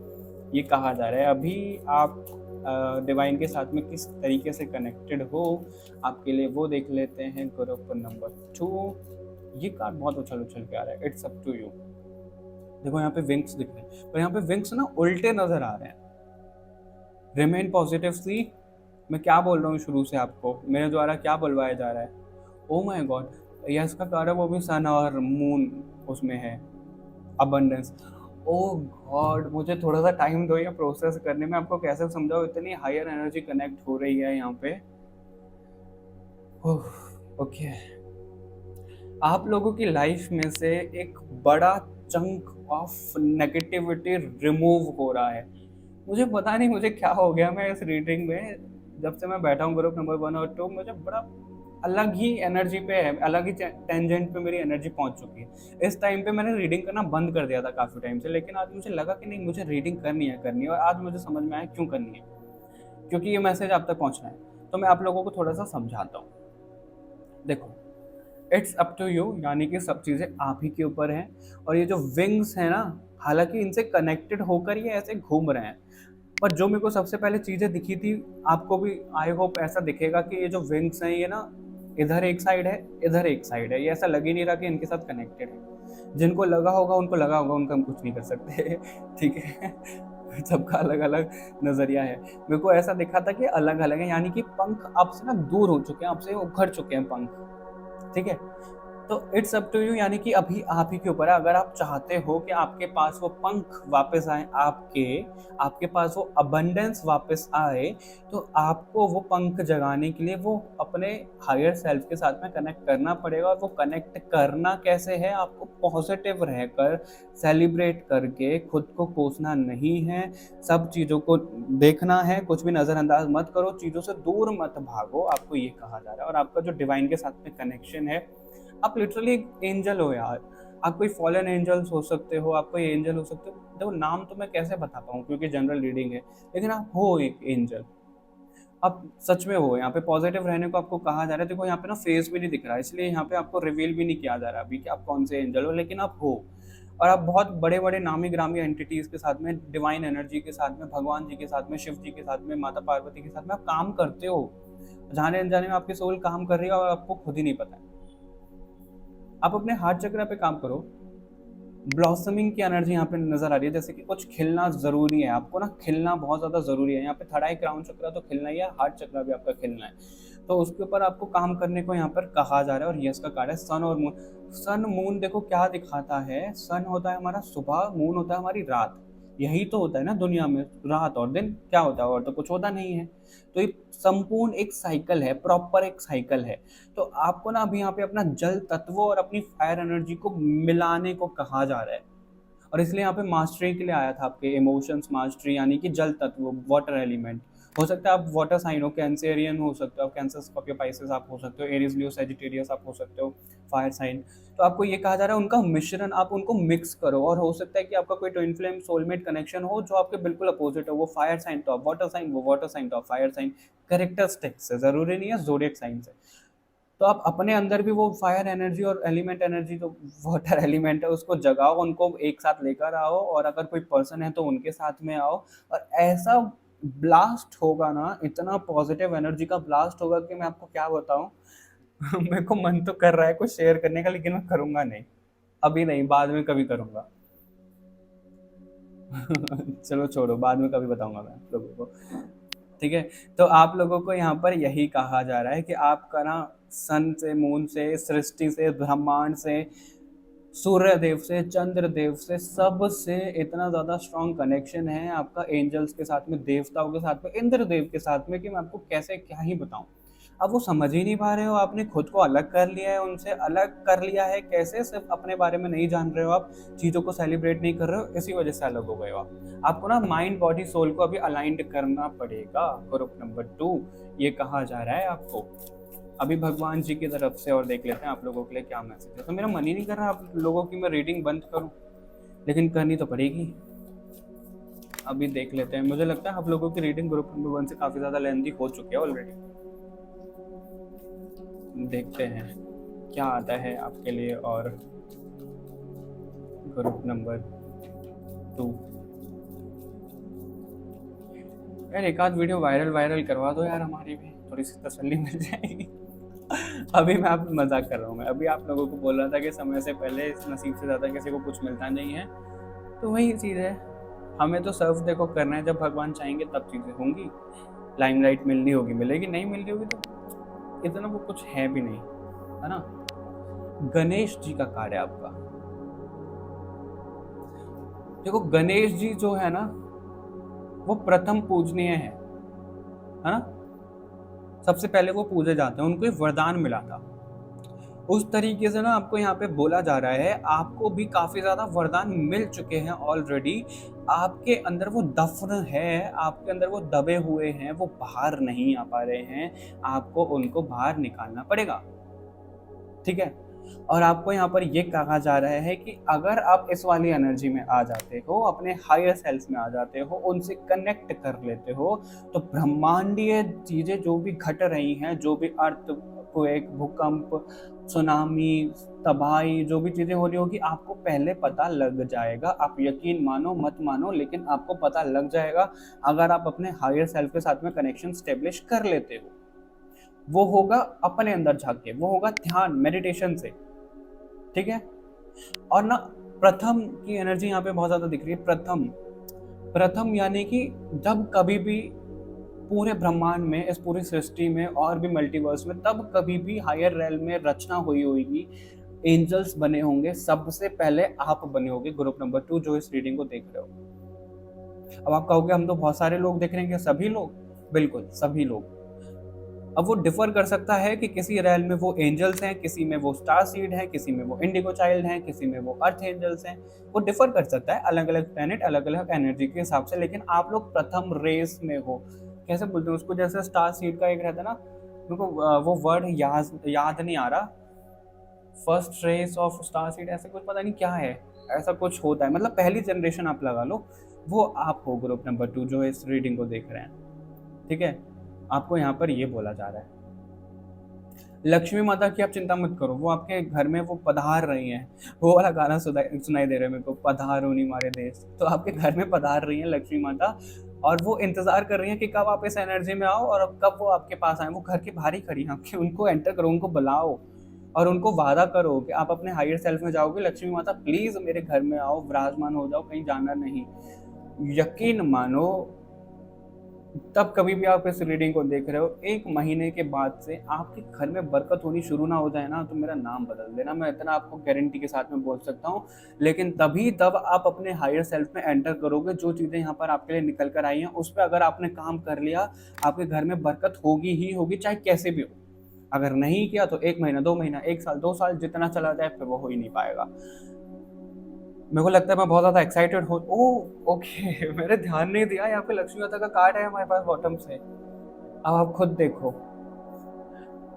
ये कहा जा रहा है। अभी आप डिवाइन के साथ में किस तरीके से कनेक्टेड हो, आपके लिए वो देख लेते हैं। ग्रुप नंबर 2, ये कार्ड बहुत उछल-उछल के आ रहा है, इट्स अप टू यू। देखो यहाँ पे विंग्स दिख रहे हैं, पर यहाँ पे विंग्स ना उल्टे नज़र आ रहे हैं। रिमेन पॉजिटिव सी, मैं क्या बोल रहा हूँ शुरू से आपको, मेरे द्वारा क्या बुलवाया जा रहा है? ओ माय गॉड, यस का कार्ड है, वो भी सन और मून उसमें है, अबंडेंस। ओ गॉड, मुझे थोड़ा सा टाइम दो ये प्रोसेस करने में, आपको कैसे समझाओ, इतनी हायर एनर्जी कनेक्ट हो रही है यहाँ पे। ओके, आप लोगों की लाइफ में से एक बड़ा चंक ऑफ नेगेटिविटी रिमूव हो रहा है। मुझे पता नहीं मुझे क्या हो गया, मैं इस रीडिंग में जब से मैं बैठा हूँ ग्रुप नंबर 1 और 2, मुझे बड़ा अलग ही एनर्जी पे है, अलग ही टेंजेंट पे मेरी एनर्जी पहुंच चुकी है। इस टाइम पे मैंने रीडिंग करना बंद कर दिया था काफ़ी टाइम से, लेकिन आज मुझे लगा कि नहीं, मुझे रीडिंग करनी है, और आज मुझे समझ में आया क्यों करनी है, क्योंकि ये मैसेज आप तक पहुंचना है। तो मैं आप लोगों को थोड़ा सा समझाता हूँ। देखो, इट्स अप टू यू, यानी कि सब चीज़ें आप ही के ऊपर हैं। और ये जो विंग्स हैं ना, हालांकि इनसे कनेक्टेड होकर ये ऐसे घूम रहे हैं, पर जो मेरे को सबसे पहले चीज़ें दिखी थी, आपको भी आई होप ऐसा दिखेगा कि ये जो विंग्स हैं ये ना, इधर एक साइड है, इधर एक साइड है, ये ऐसा लग ही नहीं रहा कि इनके साथ कनेक्टेड है। जिनको लगा होगा उनको लगा होगा, उनका हम कुछ नहीं कर सकते। ठीक है, सबका अलग अलग नजरिया है। मेरे को ऐसा दिखा था कि अलग अलग है, यानी कि पंख आपसे ना दूर हो चुके हैं, आपसे उखड़ चुके हैं पंख। ठीक है, तो इट्स अप टू यू, यानी कि अभी आप ही के ऊपर है। अगर आप चाहते हो कि आपके पास वो पंख वापस आए, आपके पास वो अबंडेंस वापस आए, तो आपको वो पंख जगाने के लिए वो अपने हायर सेल्फ के साथ में कनेक्ट करना पड़ेगा। और वो कनेक्ट करना कैसे है, आपको पॉजिटिव रहकर, सेलिब्रेट करके, खुद को कोसना नहीं है, सब चीज़ों को देखना है, कुछ भी नज़रअंदाज मत करो, चीज़ों से दूर मत भागो, आपको ये कहा जा रहा है। और आपका जो डिवाइन के साथ में कनेक्शन है, आप लिटरली एक एंजल हो यार। आप कोई फॉलन एंजल्स हो सकते हो, आप कोई एंजल हो सकते हो, देखो नाम तो मैं कैसे बता पाऊँ क्योंकि जनरल रीडिंग है, लेकिन आप हो एक एंजल, आप सच में हो। यहाँ पे पॉजिटिव रहने को आपको कहा जा रहा है। देखो यहाँ पे ना फेस भी नहीं दिख रहा है, इसलिए यहाँ पे आपको रिवील भी नहीं किया जा रहा अभी कि आप कौन से एंजल हो, लेकिन आप हो। और आप बहुत बड़े बड़े नामी ग्रामी एंटिटीज के साथ में, डिवाइन एनर्जी के साथ में, भगवान जी के साथ में, शिव जी के साथ में, माता पार्वती के साथ में आप काम करते हो। जाने अनजाने में आपकी सोल काम कर रही है और आपको खुद ही नहीं पता है। आप अपने हार्ट चक्र पे काम करो। ब्लॉसमिंग की एनर्जी यहाँ पे नजर आ रही है, जैसे कि कुछ खिलना जरूरी है, आपको ना खिलना बहुत ज्यादा जरूरी है। यहाँ पे थर्ड आई क्राउन चक्र तो खिलना ही है, हार्ट चक्र भी आपका खिलना है, तो उसके ऊपर आपको काम करने को यहाँ पर कहा जा रहा है। और यस का कार्ड है सन और मून। सन मून देखो क्या दिखाता है, सन होता है हमारा सुबह, मून होता है हमारी रात। यही तो होता है ना दुनिया में, रात और दिन, क्या होता है और तो कुछ होता नहीं है। तो ये संपूर्ण एक साइकिल है, प्रॉपर एक साइकिल है। तो आपको ना अभी यहाँ पे अपना जल तत्व और अपनी फायर एनर्जी को मिलाने को कहा जा रहा है। और इसलिए यहाँ पे मास्टरी के लिए आया था, आपके इमोशंस मास्टरी, यानी कि जल तत्व, वाटर एलिमेंट। हो सकता है आप वाटर साइन हो, कैंसेरियन हो सकते हो, कैंसर स्कॉर्पियो पाइसेस आप हो सकते हो, एरीज लियो सेजिटेरियस आप हो सकते हो, फायर साइन। तो आपको ये कहा जा रहा है उनका मिश्रण, आप उनको मिक्स करो। और हो सकता है कि आपका कोई ट्विन फ्लेम सोलमेट कनेक्शन हो जो आपके बिल्कुल अपोजिट हो, वो फायर साइन तो आप वाटर साइन, वो वाटर साइन तो आप फायर साइन। कैरेक्टरिस्टिक्स से, जरूरी नहीं है जोडिएक साइन से। तो आप अपने अंदर भी वो फायर एनर्जी और एलिमेंट एनर्जी, तो वाटर एलिमेंट है, उसको जगाओ, उनको एक साथ लेकर आओ। और अगर कोई पर्सन है तो उनके साथ में आओ, और ऐसा ब्लास्ट होगा ना, इतना पॉजिटिव एनर्जी का ब्लास्ट होगा कि मैं आपको क्या बताऊं। मेरे को मन तो कर रहा है कुछ शेयर करने का, लेकिन मैं करूंगा नहीं, अभी नहीं, बाद में कभी करूंगा। चलो छोड़ो, बाद में कभी बताऊंगा मैं आप लोगों को। ठीक है, तो आप लोगों को यहाँ पर यही कहा जा रहा है कि आपका ना सन से, मून से, सृष्टि से, ब्रह्मांड से, सूर्य देव से, चंद्र देव से, सब से इतना ज़्यादा स्ट्रॉन्ग कनेक्शन है आपका, एंजल्स के साथ में, देवताओं के साथ में, इंद्र देव के साथ में, कि मैं आपको कैसे क्या ही बताऊं। अब वो समझ ही नहीं पा रहे हो, आपने खुद को अलग कर लिया है, उनसे अलग कर लिया है। कैसे? सिर्फ अपने बारे में नहीं जान रहे हो आप, चीज़ों को सेलिब्रेट नहीं कर रहे हो, इसी वजह से अलग हो गए हो आप। आपको ना माइंड बॉडी सोल को अभी अलाइंड करना पड़ेगा। ग्रुप नंबर 2 ये कहा जा रहा है आपको अभी भगवान जी की तरफ से। और देख लेते हैं आप लोगों के लिए क्या मैसेज है। तो मेरा मन ही नहीं कर रहा आप लोगों की मैं रीडिंग बंद करूं, लेकिन करनी तो पड़ेगी। अभी देख लेते हैं, मुझे लगता है आप लोगों की रीडिंग ग्रुप नंबर 1 से काफ़ी ज़्यादा लेंथी हो चुकी है ऑलरेडी। देखते हैं क्या आता है आपके लिए। और ग्रुप नंबर 2, यार एक आध वीडियो वायरल करवा दो यार, हमारी भी थोड़ी सी तसल्ली मिल जाएगी। अभी मैं आप मजाक कर रहा हूँ। मैं अभी आप लोगों को बोल रहा था कि समय से पहले नसीब से ज़्यादा किसी को कुछ मिलता नहीं है, तो वही चीज़ है। हमें तो सर्व देखो करना है, जब भगवान चाहेंगे तब चीज़ें होंगी। लाइमलाइट मिलनी होगी मिलेगी, नहीं मिल रही होगी तो इतना वो कुछ है भी नहीं। है ना। गणेश जी का कार्ड है आपका। देखो गणेश जी जो है ना वो प्रथम पूजनीय है ना। सबसे पहले वो पूजे जाते हैं, उनको एक वरदान मिला था। उस तरीके से ना आपको यहाँ पे बोला जा रहा है आपको भी काफी ज्यादा वरदान मिल चुके हैं ऑलरेडी। आपके अंदर वो दफ्न है, आपके अंदर वो दबे हुए हैं, वो बाहर नहीं आ पा रहे हैं, आपको उनको बाहर निकालना पड़ेगा। ठीक है। और आपको यहाँ पर ये कहा जा रहा है कि अगर आप इस वाली एनर्जी में आ जाते हो, अपने हायर सेल्फ में आ जाते हो, उनसे कनेक्ट कर लेते हो, तो ब्रह्मांडीय चीजें जो भी घट रही हैं, जो भी अर्थ क्वेक, भूकंप, सुनामी, तबाही, जो भी चीजें हो रही होगी, आपको पहले पता लग जाएगा। आप यकीन मानो मत मानो, लेकिन आपको पता लग जाएगा अगर आप अपने हायर सेल्फ के साथ में कनेक्शन स्टेब्लिश कर लेते हो। वो होगा अपने अंदर झांक के, वो होगा ध्यान मेडिटेशन से। ठीक है। और ना प्रथम की एनर्जी यहाँ पे बहुत ज्यादा दिख रही है। प्रथम, प्रथम यानी कि जब कभी भी पूरे ब्रह्मांड में, इस पूरी सृष्टि में और भी मल्टीवर्स में, तब कभी भी हायर रेल में रचना हुई होगी, एंजल्स बने होंगे, सबसे पहले आप बने होंगे ग्रुप नंबर 2 जो इस रीडिंग को देख रहे हो। अब आप कहोगे हम तो बहुत सारे लोग देख रहे हैं, सभी लोग? बिल्कुल सभी लोग। अब वो डिफर कर सकता है कि किसी रैल में वो एंजल्स हैं, किसी में वो स्टार सीड हैं, किसी में वो इंडिगो चाइल्ड हैं, किसी में वो अर्थ एंजल्स हैं। वो डिफर कर सकता है, अलग अलग प्लैनेट अलग अलग एनर्जी के हिसाब से। लेकिन आप लोग प्रथम रेस में हो। कैसे बोलते हैं उसको, जैसे स्टार सीड का एक रहता है ना, उनको वो वर्ड याद नहीं आ रहा, first race of star seed, ऐसे कुछ पता नहीं क्या है, ऐसा कुछ होता है। मतलब पहली जनरेशन आप लगा लो, वो आप हो ग्रुप नंबर 2 जो इस रीडिंग को देख रहे हैं। ठीक है। आपको यहाँ पर ये बोला जा रहा है लक्ष्मी माता की आप चिंता मत करो, वो आपके घर में वो पधार रही हैं। वो वाला गाना सुनाई दे रहा है मेरे को, पधारो नी मारे देश। तो आपके घर में पधार रही हैं लक्ष्मी माता, और वो इंतजार कर रही हैं कि कब आप इस एनर्जी में आओ और कब वो आपके पास आए। वो घर के बाहर ही खड़ी हैं आपके, उनको एंटर करो, उनको बुलाओ और उनको वादा करो कि आप अपने हायर सेल्फ में जाओगे, लक्ष्मी माता प्लीज मेरे घर में आओ, विराजमान हो जाओ, कहीं जाना नहीं। यकीन मानो तब कभी भी आप इस रीडिंग को देख रहे हो, 1 महीने के बाद से आपके घर में बरकत होनी शुरू ना हो जाए ना, तो मेरा नाम बदल देना। मैं इतना आपको गारंटी के साथ में बोल सकता हूँ। लेकिन तभी तब आप अपने हायर सेल्फ में एंटर करोगे। जो चीज़ें यहाँ पर आपके लिए निकल कर आई हैं, उस पर अगर आपने काम कर लिया, आपके घर में बरकत होगी ही होगी, चाहे कैसे भी हो। अगर नहीं किया तो 1 महीना, 2 महीना, 1 साल, 2 साल, जितना चला जाए फिर वो हो ही नहीं पाएगा। मेरे को लगता है मैं बहुत ज्यादा एक्साइटेड हो। ओह ओके मैंने ध्यान नहीं दिया, यहाँ पे लक्ष्मी माता का कार्ड है हमारे पास बॉटम से। अब आप खुद देखो।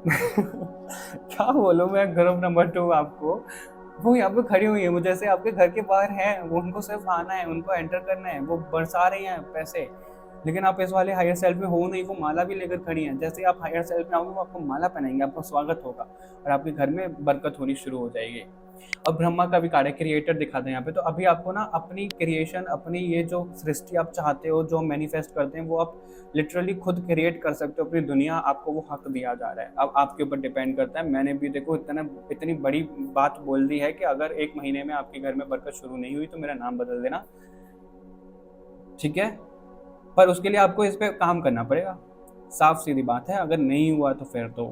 क्या बोलूं मैं ग्रुप नंबर 2 आपको। वो यहाँ पे खड़ी हुई है, वो जैसे आपके घर के बाहर है, वो उनको सिर्फ आना है, उनको एंटर करना है, वो बरसा रही हैं पैसे। लेकिन आप इस वाले हायर सेल्फ में हो नहीं, वो माला भी लेकर खड़ी हैं। जैसे आप हायर सेल्फ में आओगे वो आपको माला पहनाएंगे, आपका स्वागत होगा और आपके घर में बरकत होनी शुरू हो जाएगी। अब ब्रह्मा का भी कार्ड है, क्रिएटर दिखाते हैं यहाँ पे। तो अभी आपको ना अपनी क्रिएशन, अपनी ये जो सृष्टि आप चाहते हो, जो मैनिफेस्ट करते हैं, वो आप लिटरली खुद क्रिएट कर सकते हो अपनी दुनिया। आपको वो हक दिया जा रहा है, अब आपके ऊपर डिपेंड करता है। मैंने भी देखो इतनी बड़ी बात बोल दी है कि अगर 1 महीने में आपके घर में बरकत शुरू नहीं हुई तो मेरा नाम बदल देना। ठीक है। पर उसके लिए आपको इस पर काम करना पड़ेगा, साफ सीधी बात है। अगर नहीं हुआ तो फिर तो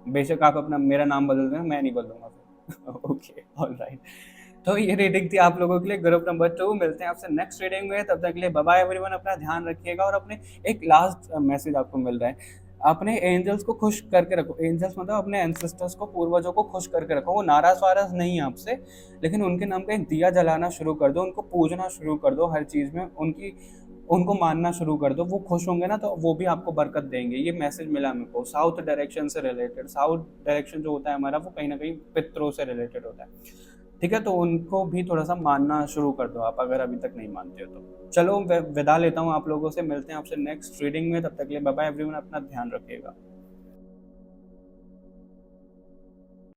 बेशक आप अपना मेरा नाम बदल देना, मैं नहीं बदलूंगा फिर। Okay alright. तो ये रीडिंग थी आप लोगों के लिए ग्रुप नंबर 2। मिलते हैं आपसे नेक्स्ट रीडिंग में, तब तक के लिए बाय बाय एवरीवन। अपना ध्यान रखिएगा। और अपने एक लास्ट मैसेज आपको मिल रहा है, अपने एंजल्स को खुश करके रखो। एंजल्स मतलब अपने एंसेस्टर्स को, पूर्वजों को खुश करके रखो। वो नाराज वाराज नहीं है आपसे, लेकिन उनके नाम पे एक दिया जलाना शुरू कर दो, उनको पूजना शुरू कर दो, हर चीज में उनको मानना शुरू कर दो। वो खुश होंगे ना तो वो भी आपको बरकत देंगे। ये मैसेज मिला मेरे को साउथ डायरेक्शन से रिलेटेड। साउथ डायरेक्शन जो होता है हमारा, वो कहीं ना कहीं पितरों से रिलेटेड होता है। ठीक है। तो उनको भी थोड़ा सा मानना शुरू कर दो आप, अगर अभी तक नहीं मानते हो तो। चलो विदा लेता हूँ आप लोगों से, मिलते हैं आपसे नेक्स्ट रीडिंग में। तब तक के लिए बाय बाय एवरीवन, अपना ध्यान रखिएगा।